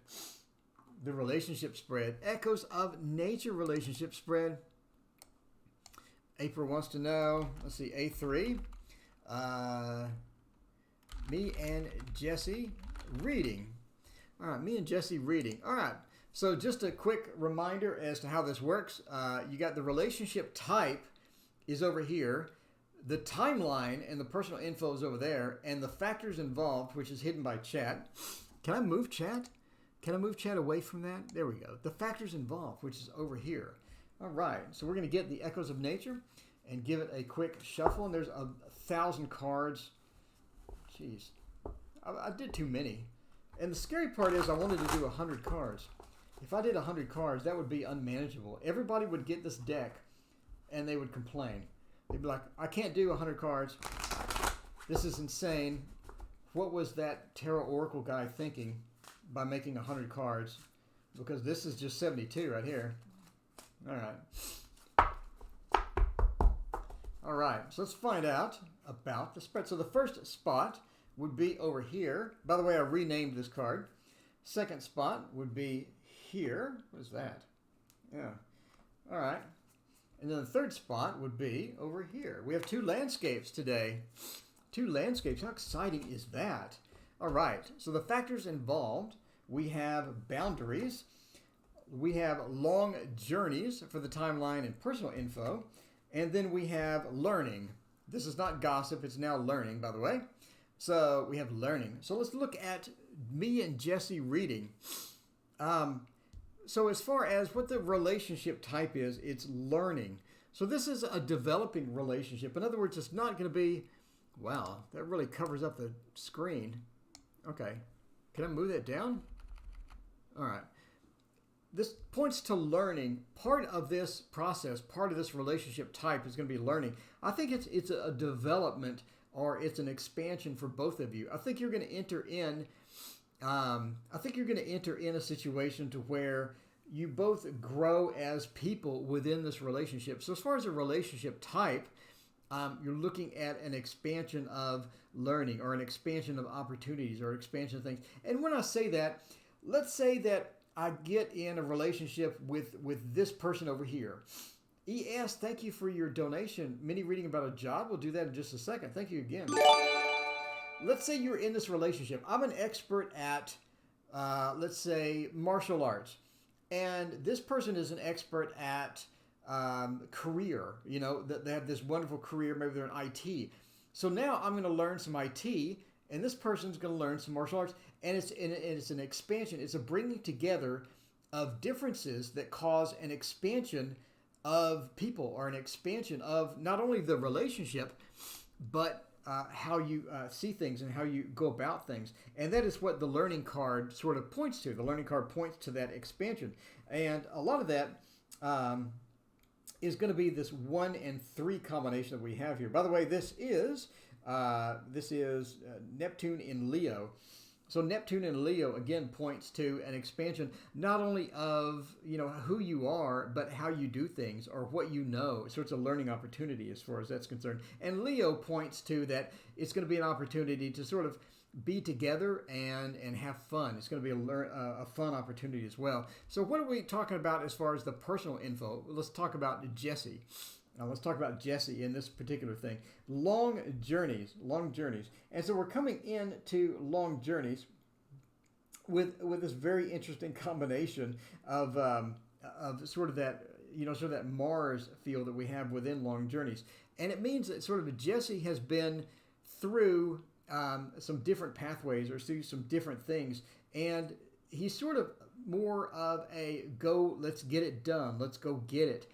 The relationship spread. Echoes of Nature relationship spread. April wants to know, let's see, A3. Me and Jesse reading. All right, me and Jesse reading. All right, so just a quick reminder as to how this works. You got the relationship type is over here. The timeline and the personal info is over there. And the factors involved, which is hidden by chat. Can I move chat? Can I move chat away from that? There we go. The factors involved, which is over here. All right, so we're going to get the Echoes of Nature. and give it a quick shuffle. And there's 1,000 cards. Jeez, I did too many. And the scary part is I wanted to do 100 cards. If I did 100 cards, that would be unmanageable. Everybody would get this deck and they would complain. They'd be like, I can't do 100 cards. This is insane. What was that Tarot Oracle guy thinking by making 100 cards? Because this is just 72 right here. All right. All right, so let's find out about the spread. So the first spot would be over here. By the way, I renamed this card. Second spot would be here. What is that? Yeah. All right. And then the third spot would be over here. We have 2 landscapes today. 2 landscapes. How exciting is that? All right. So the factors involved, we have boundaries. We have long journeys for the timeline and personal info. And then we have learning. This is not gossip. It's now learning, by the way. So we have learning. So let's look at me and Jesse reading. So as far as what the relationship type is, it's learning. So this is a developing relationship. In other words, it's not going to be, wow, that really covers up the screen. Okay. Can I move that down? All right. This points to learning. Part of this process, part of this relationship type is going to be learning. I think it's a development or it's an expansion for both of you. I think you're going to enter in a situation to where you both grow as people within this relationship. So as far as a relationship type, you're looking at an expansion of learning or an expansion of opportunities or expansion of things. And when I say that, let's say that I get in a relationship with this person over here. ES, thank you for your donation. Mini reading about a job. We'll do that in just a second. Thank you again. Let's say you're in this relationship. I'm an expert at, let's say, martial arts. And this person is an expert at career. You know, they have this wonderful career. Maybe they're in IT. So now I'm going to learn some IT, and this person's going to learn some martial arts. And it's an expansion. It's a bringing together of differences that cause an expansion of people or an expansion of not only the relationship, but how you see things and how you go about things. And that is what the learning card sort of points to. The learning card points to that expansion. And a lot of that is going to be this 1 and 3 combination that we have here. By the way, this is Neptune in Leo. So Neptune in Leo, again, points to an expansion not only of, who you are, but how you do things or what you know. So it's a learning opportunity as far as that's concerned. And Leo points to that it's going to be an opportunity to sort of be together and have fun. It's going to be a fun opportunity as well. So what are we talking about as far as the personal info? Let's talk about Jesse. Now let's talk about Jesse in this particular thing. Long journeys. And so we're coming into long journeys with this very interesting combination of sort of that, sort of that Mars feel that we have within long journeys. And it means that sort of Jesse has been through some different pathways or through some different things. And he's sort of more of a go, let's get it done. Let's go get it.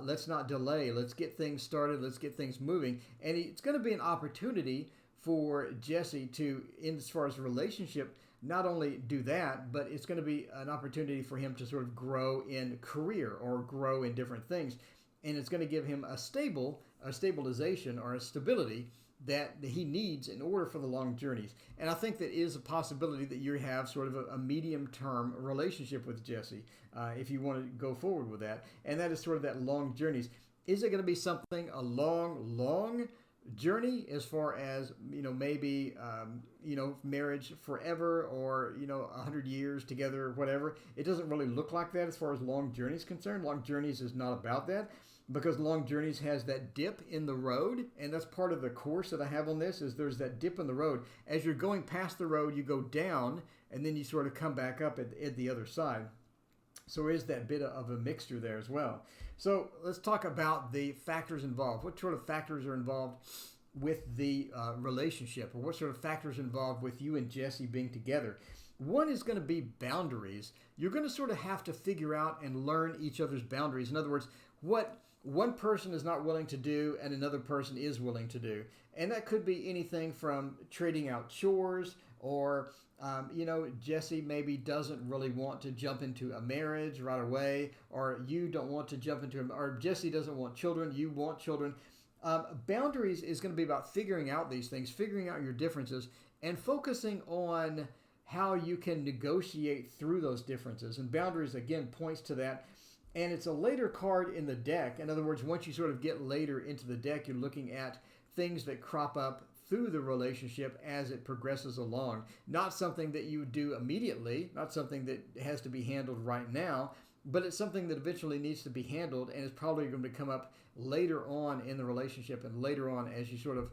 Let's not delay. Let's get things started. Let's get things moving. And it's going to be an opportunity for Jesse to, as far as a relationship, not only do that, but it's going to be an opportunity for him to sort of grow in career or grow in different things. And it's going to give him a stabilization or a stability that he needs in order for the long journeys. And I think that is a possibility that you have sort of a medium-term relationship with Jesse, if you want to go forward with that. And that is sort of that long journeys. Is it going to be something, a long journey as far as, maybe, marriage forever or, 100 years together or whatever? It doesn't really look like that as far as long journeys concerned. Long journeys is not about that. Because long journeys has that dip in the road, and that's part of the course that I have on this, is there's that dip in the road. As you're going past the road, you go down, and then you sort of come back up at the other side. So there is that bit of a mixture there as well. So let's talk about the factors involved. What sort of factors are involved with the relationship, or what sort of factors are involved with you and Jesse being together? One is going to be boundaries. You're going to sort of have to figure out and learn each other's boundaries. In other words, one person is not willing to do and another person is willing to do. And that could be anything from trading out chores or, Jesse maybe doesn't really want to jump into a marriage right away, or you don't want to jump into, or Jesse doesn't want children, you want children. Boundaries is going to be about figuring out these things, figuring out your differences, and focusing on how you can negotiate through those differences. And boundaries, again, points to that. And it's a later card in the deck. In other words, once you sort of get later into the deck, you're looking at things that crop up through the relationship as it progresses along. Not something that you do immediately, not something that has to be handled right now, but it's something that eventually needs to be handled and is probably going to come up later on in the relationship and later on as you sort of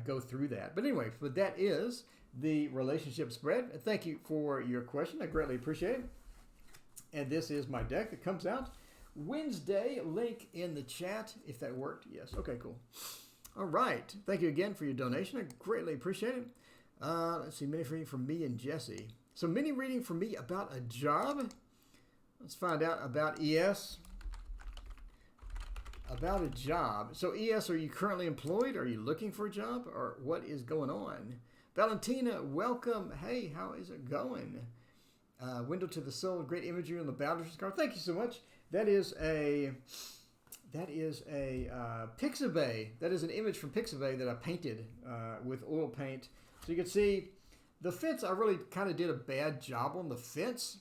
go through that. But anyway, but that is the relationship spread. Thank you for your question. I greatly appreciate it. And this is my deck that comes out Wednesday. Link in the chat if that worked. Yes. Okay, cool. All right. Thank you again for your donation. I greatly appreciate it. Let's see. Mini reading from me and Jesse. So mini reading from me about a job. Let's find out about ES. About a job. So ES, are you currently employed? Are you looking for a job? Or what is going on? Valentina, welcome. Hey, how is it going? Window to the Soul, great imagery on the boundaries card. Thank you so much. That is a Pixabay. That is an image from Pixabay that I painted with oil paint. So you can see the fence. I really kind of did a bad job on the fence.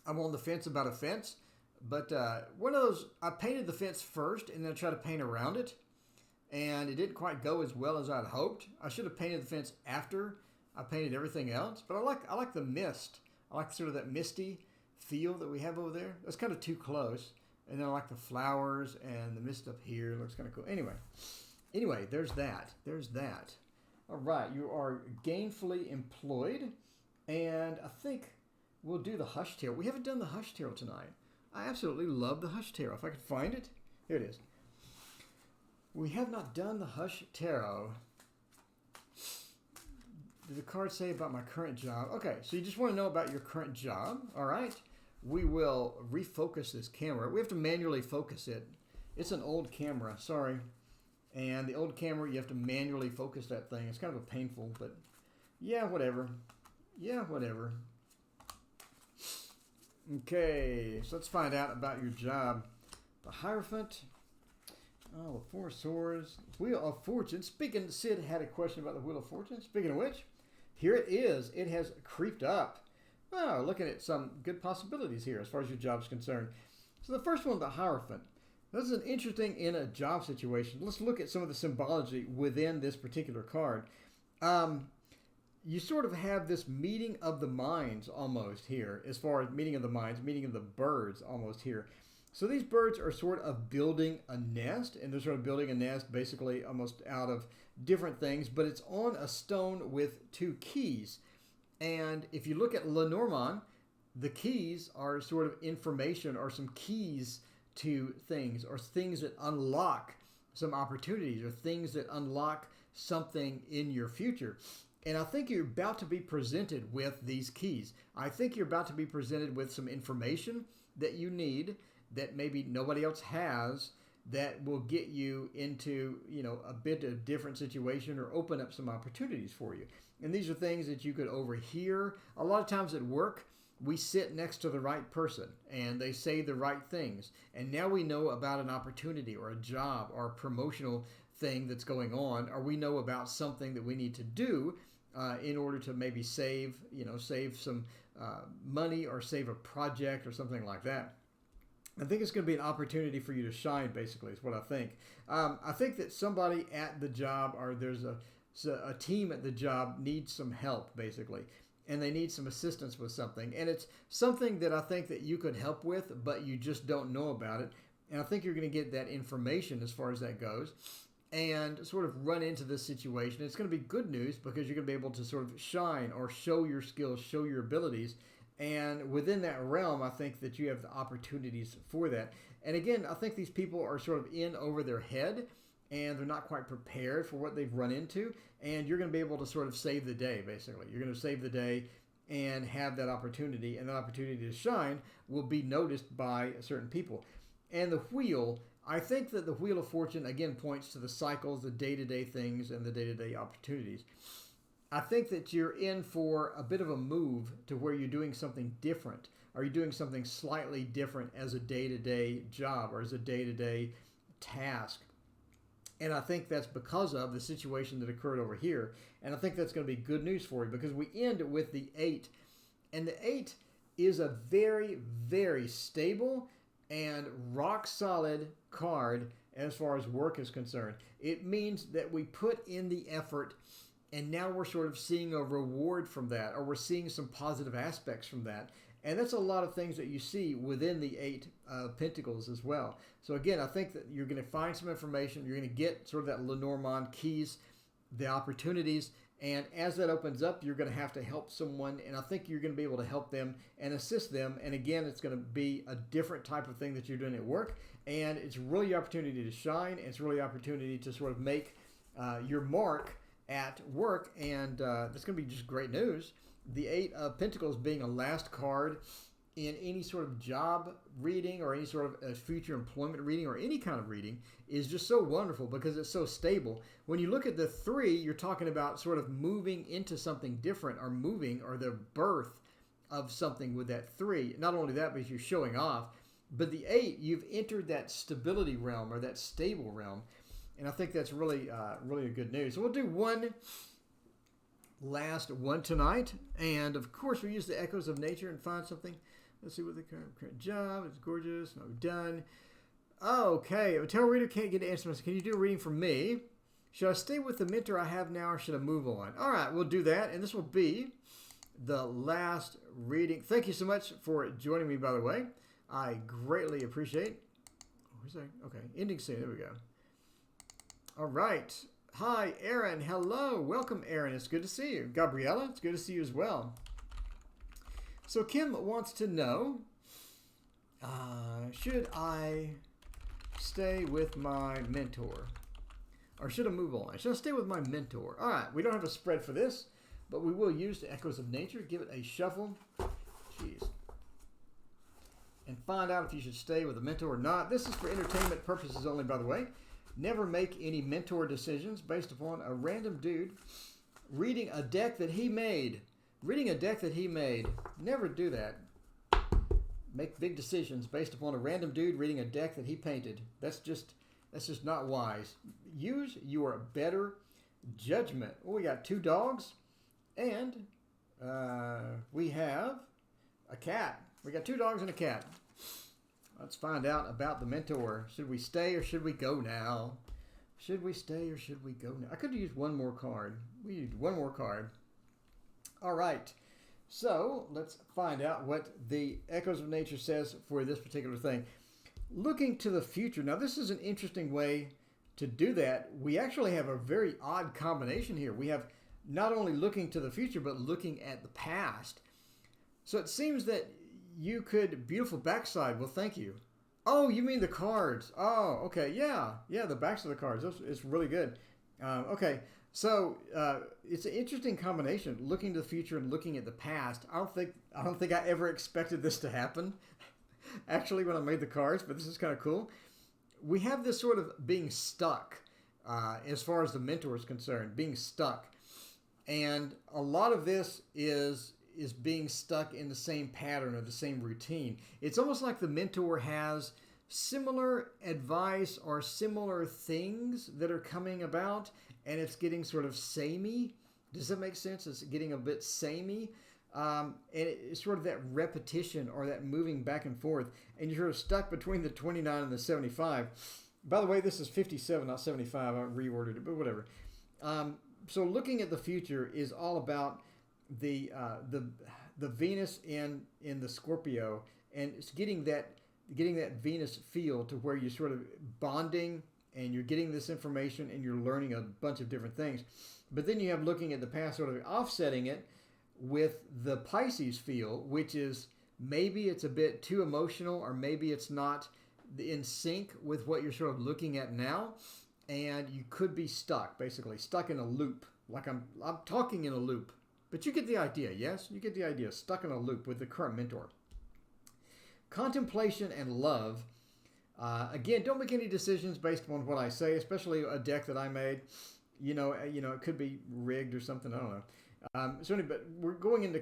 I'm on the fence about a fence, but one of those, I painted the fence first and then I tried to paint around it, and it didn't quite go as well as I'd hoped. I should have painted the fence after I painted everything else, but I like the mist. I like sort of that misty feel that we have over there. That's kind of too close. And then I like the flowers and the mist up here. It looks kind of cool. Anyway, there's that. There's that. All right, you are gainfully employed, and I think we'll do the Hush Tarot. We haven't done the Hush Tarot tonight. I absolutely love the Hush Tarot. If I could find it. Here it is. We have not done the Hush Tarot. Did the card say about my current job? Okay, so you just want to know about your current job, all right? We will refocus this camera. We have to manually focus it. It's an old camera, sorry. And the old camera, you have to manually focus that thing. It's kind of a painful, but yeah, whatever. Yeah, whatever. Okay, so let's find out about your job. The Hierophant. Oh, the Four of Swords. Wheel of Fortune. Speaking, Sid had a question about the Wheel of Fortune. Speaking of which, here it is. It has creeped up. Oh, looking at some good possibilities here as far as your job is concerned. So the first one, the Hierophant. This is an interesting in a job situation. Let's look at some of the symbology within this particular card. You sort of have this meeting of the minds almost here, as far as meeting of the minds, meeting of the birds almost here. So these birds are sort of building a nest, and they're sort of building a nest basically almost out of different things, but it's on a stone with two keys. And if you look at Lenormand, the keys are sort of information or some keys to things, or things that unlock some opportunities, or things that unlock something in your future. And I think you're about to be presented with these keys. I think you're about to be presented with some information that you need that maybe nobody else has, that will get you into, a bit of different situation or open up some opportunities for you. And these are things that you could overhear. A lot of times at work, we sit next to the right person and they say the right things. And now we know about an opportunity or a job or a promotional thing that's going on, or we know about something that we need to do in order to maybe save some money or save a project or something like that. I think it's going to be an opportunity for you to shine, basically, is what I think. I think that somebody at the job, or there's a team at the job, needs some help, basically. And they need some assistance with something. And it's something that I think that you could help with, but you just don't know about it. And I think you're going to get that information as far as that goes, and sort of run into this situation. It's going to be good news because you're going to be able to sort of shine or show your skills, show your abilities. And within that realm, I think that you have the opportunities for that. And again, I think these people are sort of in over their head, and they're not quite prepared for what they've run into. And you're going to be able to sort of save the day, basically. You're going to save the day and have that opportunity. And that opportunity to shine will be noticed by certain people. And the wheel, I think that the Wheel of Fortune, again, points to the cycles, the day-to-day things, and the day-to-day opportunities. I think that you're in for a bit of a move to where you're doing something different. Are you doing something slightly different as a day-to-day job or as a day-to-day task? And I think that's because of the situation that occurred over here. And I think that's going to be good news for you because we end with the 8. And the 8 is a very, very stable and rock-solid card as far as work is concerned. It means that we put in the effort and now we're sort of seeing a reward from that, or we're seeing some positive aspects from that. And that's a lot of things that you see within the 8 Pentacles as well. So again, I think that you're going to find some information. You're going to get sort of that Lenormand keys, the opportunities. And as that opens up, you're going to have to help someone. And I think you're going to be able to help them and assist them. And again, it's going to be a different type of thing that you're doing at work. And it's really your opportunity to shine. It's really your opportunity to sort of make your mark at work, and that's going to be just great news. The 8 of Pentacles being a last card in any sort of job reading or any sort of future employment reading or any kind of reading is just so wonderful because it's so stable. When you look at the 3, you're talking about sort of moving into something different or moving or the birth of something with that 3. Not only that, but you're showing off. But the 8, you've entered that stability realm or that stable realm. And I think that's really, really good news. So we'll do one last one tonight. And, of course, we use the echoes of nature and find something. Let's see what the current job. It's gorgeous. No, done. Okay. A tarot reader can't get answers. Can you do a reading for me? Should I stay with the mentor I have now or should I move on? All right. We'll do that. And this will be the last reading. Thank you so much for joining me, by the way. I greatly appreciate. Where's that? Okay. Ending soon. There we go. All right. Hi, Aaron. Hello. Welcome, Aaron. It's good to see you. Gabriella, it's good to see you as well. So Kim wants to know, should I stay with my mentor? Or should I move on? Should I stay with my mentor? All right. We don't have a spread for this, but we will use the echoes of nature. Give it a shuffle. Jeez. And find out if you should stay with a mentor or not. This is for entertainment purposes only, by the way. Never make any mentor decisions based upon a random dude reading a deck that he made. Reading a deck that he made. Never do that. Make big decisions based upon a random dude reading a deck that he painted. That's just not wise. Use your better judgment. Oh, we got 2 dogs and we have a cat. We got 2 dogs and a cat. Let's find out about the mentor. Should we stay or should we go now? Should we stay or should we go now? I could use one more card. We need one more card. All right. So let's find out what the Echoes of Nature says for this particular thing. Looking to the future. Now, this is an interesting way to do that. We actually have a very odd combination here. We have not only looking to the future, but looking at the past. So it seems that you could, beautiful backside. Well, thank you. Oh, you mean the cards. Oh, okay. Yeah, the backs of the cards. It's really good. Okay. So it's an interesting combination, looking to the future and looking at the past. I don't think I ever expected this to happen, actually, when I made the cards, but this is kind of cool. We have this sort of being stuck as far as the mentor is concerned, being stuck. And a lot of this is being stuck in the same pattern or the same routine. It's almost like the mentor has similar advice or similar things that are coming about, and it's getting sort of samey. Does that make sense? It's getting a bit samey. And it's sort of that repetition or that moving back and forth, and you're sort of stuck between the 29 and the 75. By the way, this is 57, not 75. I reordered it, but whatever. So looking at the future is all about the Venus in the Scorpio, and it's getting that Venus feel to where you're sort of bonding and you're getting this information and you're learning a bunch of different things. But then you have looking at the past, sort of offsetting it with the Pisces feel, which is maybe it's a bit too emotional, or maybe it's not in sync with what you're sort of looking at now, and you could be stuck, basically stuck in a loop. Like I'm talking in a loop. But you get the idea, yes? You get the idea, stuck in a loop with the current mentor. Contemplation and love Again, don't make any decisions based on what I say, especially a deck that I made. It could be rigged or something. I don't know. But we're going into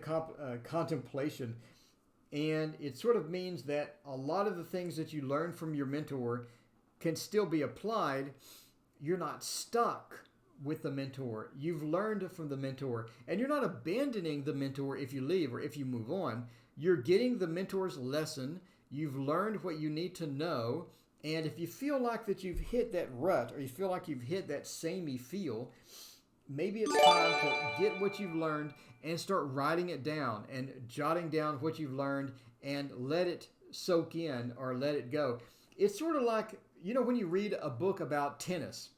contemplation, and it sort of means that a lot of the things that you learn from your mentor can still be applied. You're not stuck with the mentor. You've learned from the mentor, and you're not abandoning the mentor if you leave or if you move on. You're getting the mentor's lesson. You've learned what you need to know. And if you feel like that you've hit that rut, or you feel like you've hit that samey feel, maybe it's time to get what you've learned and start writing it down and jotting down what you've learned and let it soak in or let it go. It's sort of like, when you read a book about tennis.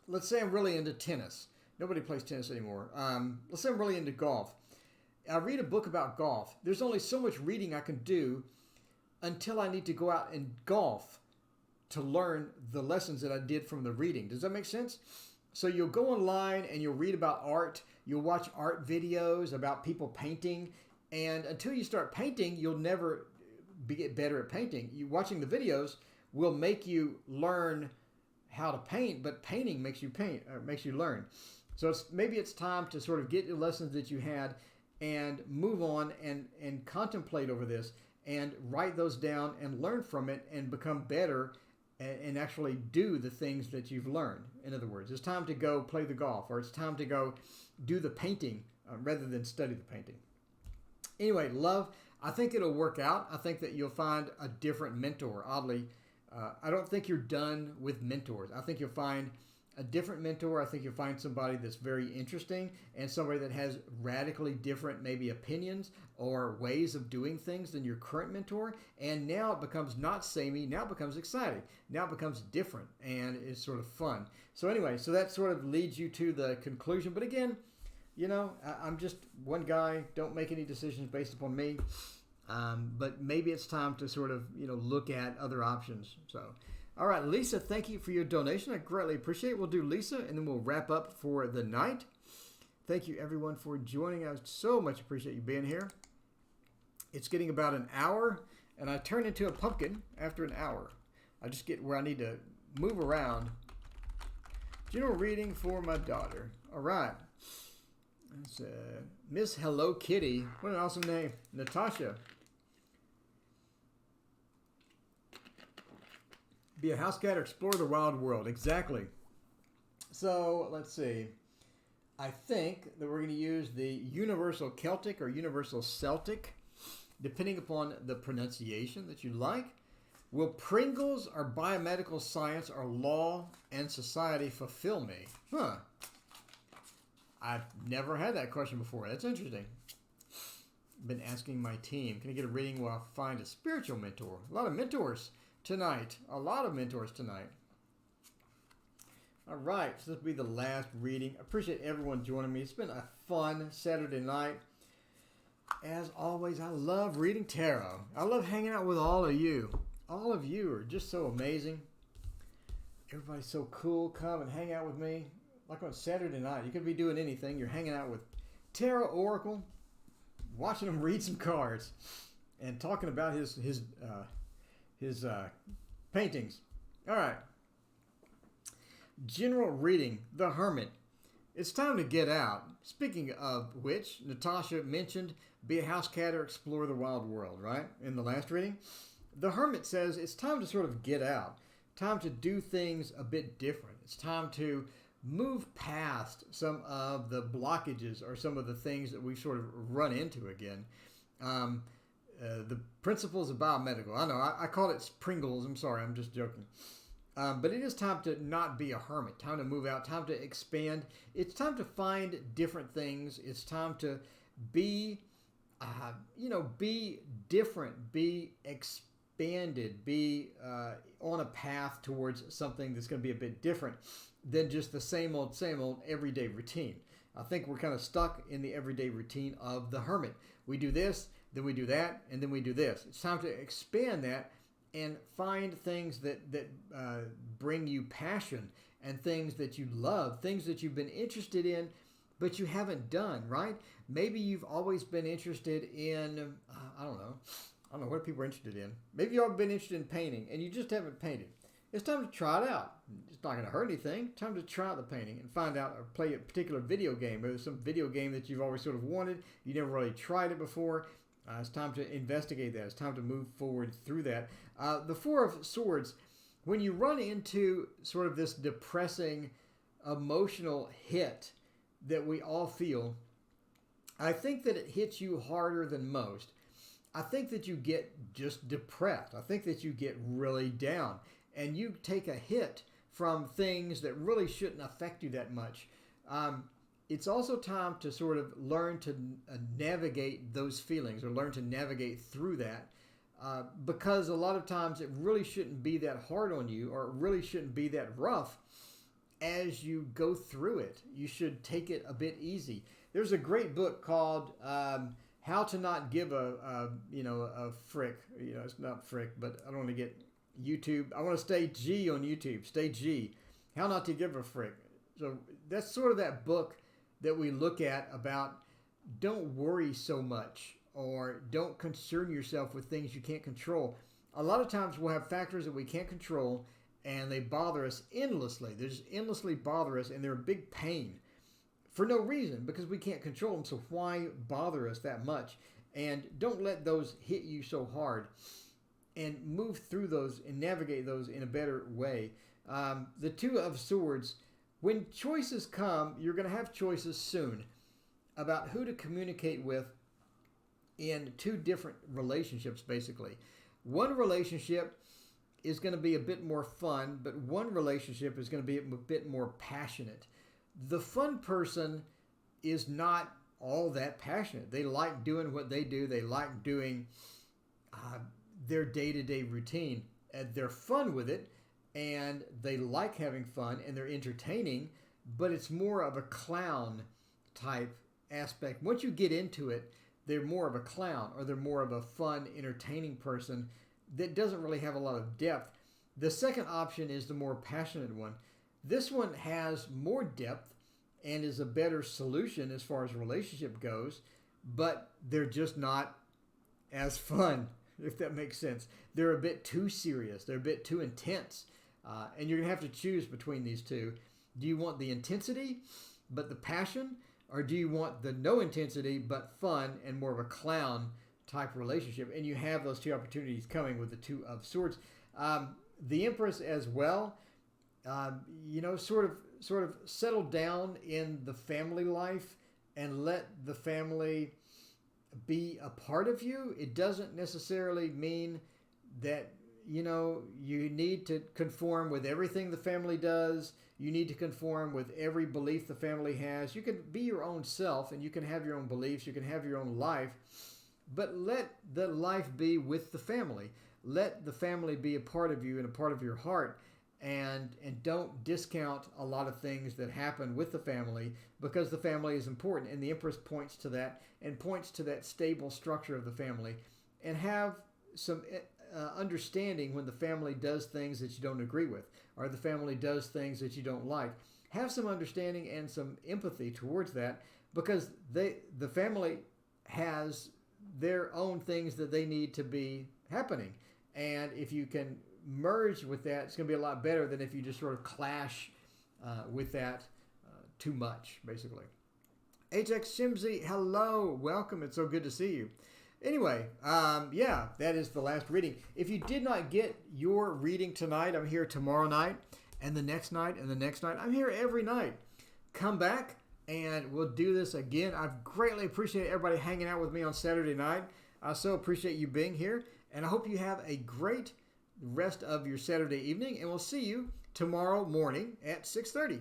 Let's say I'm really into tennis. Nobody plays tennis anymore. Let's say I'm really into golf. I read a book about golf. There's only so much reading I can do until I need to go out and golf to learn the lessons that I did from the reading. Does that make sense? So you'll go online and you'll read about art. You'll watch art videos about people painting. And until you start painting, you'll never get better at painting. Watching the videos will make you learn how to paint, but painting makes you paint, or makes you learn. So maybe it's time to sort of get the lessons that you had and move on and contemplate over this and write those down and learn from it and become better and actually do the things that you've learned. In other words, it's time to go play the golf, or it's time to go do the painting rather than study the painting. Anyway, love, I think it'll work out. I think that you'll find a different mentor. Oddly, I don't think you're done with mentors. I think you'll find a different mentor. I think you'll find somebody that's very interesting and somebody that has radically different maybe opinions or ways of doing things than your current mentor. And now it becomes not samey. Now it becomes exciting. Now it becomes different, and it's sort of fun. So anyway, so that sort of leads you to the conclusion. But again, I'm just one guy. Don't make any decisions based upon me. But maybe it's time to sort of, look at other options. So, all right, Lisa, thank you for your donation. I greatly appreciate it. We'll do Lisa, and then we'll wrap up for the night. Thank you, everyone, for joining. I so much appreciate you being here. It's getting about an hour, and I turn into a pumpkin after an hour. I just get where I need to move around. General reading for my daughter. All right. That's Miss Hello Kitty. What an awesome name. Natasha. Be a house cat or explore the wild world. Exactly. So, let's see. I think that we're going to use the Universal Celtic or Universal Celtic, depending upon the pronunciation that you like. Will Pringles or biomedical science or law and society fulfill me? Huh. I've never had that question before. That's interesting. Been asking my team, can I get a reading while I find a spiritual mentor? A lot of mentors tonight. A lot of mentors tonight. All right, so this will be the last reading. I appreciate everyone joining me. It's been a fun Saturday night. As always, I love reading tarot. I love hanging out with all of you. All of you are just so amazing. Everybody's so cool. Come and hang out with me. Like on Saturday night, you could be doing anything. You're hanging out with Tarot Oracle, watching him read some cards, and talking about his paintings. All right. General reading, The Hermit. It's time to get out. Speaking of which, Natasha mentioned be a house cat or explore the wild world, right? In the last reading. The Hermit says it's time to sort of get out. Time to do things a bit different. It's time to move past some of the blockages or some of the things that we've sort of run into again. The principles of biomedical. I know, I call it Pringles. I'm sorry, I'm just joking. But it is time to not be a hermit. Time to move out. Time to expand. It's time to find different things. It's time to be, be different. Be expanded. Be on a path towards something that's going to be a bit different than just the same old everyday routine. I think we're kind of stuck in the everyday routine of the hermit. We do this, then we do that, and then we do this. It's time to expand that and find things that bring you passion and things that you love, things that you've been interested in, but you haven't done, right? Maybe you've always been interested in, I don't know what people are interested in. Maybe y'all have been interested in painting and you just haven't painted. It's time to try it out. It's not going to hurt anything. Time to try out the painting and find out or play a particular video game. Maybe some video game that you've always sort of wanted. You never really tried it before. It's time to investigate that. It's time to move forward through that. The Four of Swords, when you run into sort of this depressing emotional hit that we all feel, I think that it hits you harder than most. I think that you get just depressed. I think that you get really down and you take a hit from things that really shouldn't affect you that much. It's also time to sort of learn to navigate those feelings or learn to navigate through that because a lot of times it really shouldn't be that hard on you or it really shouldn't be that rough as you go through it. You should take it a bit easy. There's a great book called How to Not Give a frick. It's not frick, but I don't want to get YouTube. I want to stay G on YouTube. Stay G. How Not to Give a Frick. So that's sort of that book that we look at about don't worry so much or don't concern yourself with things you can't control. A lot of times we'll have factors that we can't control and they bother us endlessly. They just endlessly bother us and they're a big pain for no reason because we can't control them. So why bother us that much? And don't let those hit you so hard and move through those and navigate those in a better way. The Two of Swords, when choices come, you're going to have choices soon about who to communicate with in two different relationships, basically. One relationship is going to be a bit more fun, but one relationship is going to be a bit more passionate. The fun person is not all that passionate. They like doing what they do. They like doing their day-to-day routine. And they're fun with it, and they like having fun, and they're entertaining, but it's more of a clown type aspect. Once you get into it, they're more of a clown, or they're more of a fun, entertaining person that doesn't really have a lot of depth. The second option is the more passionate one. This one has more depth and is a better solution as far as relationship goes, but they're just not as fun, if that makes sense. They're a bit too serious. They're a bit too intense. And you're going to have to choose between these two. Do you want the intensity, but the passion? Or do you want the no intensity, but fun and more of a clown type relationship? And you have those two opportunities coming with the Two of Swords. The Empress as well, sort of settle down in the family life and let the family be a part of you. It doesn't necessarily mean that, you need to conform with everything the family does. You need to conform with every belief the family has. You can be your own self and you can have your own beliefs. You can have your own life, but let the life be with the family. Let the family be a part of you and a part of your heart. And don't discount a lot of things that happen with the family because the family is important. And the Empress points to that and points to that stable structure of the family. And have some understanding when the family does things that you don't agree with or the family does things that you don't like. Have some understanding and some empathy towards that because the family has their own things that they need to be happening. And if you can merge with that, it's going to be a lot better than if you just sort of clash with that too much, basically. HX Shimzy, hello, welcome. It's so good to see you. Anyway, that is the last reading. If you did not get your reading tonight, I'm here tomorrow night and the next night and the next night. I'm here every night. Come back and we'll do this again. I've greatly appreciated everybody hanging out with me on Saturday night. I so appreciate you being here, and I hope you have a great rest of your Saturday evening, and we'll see you tomorrow morning at 6:30.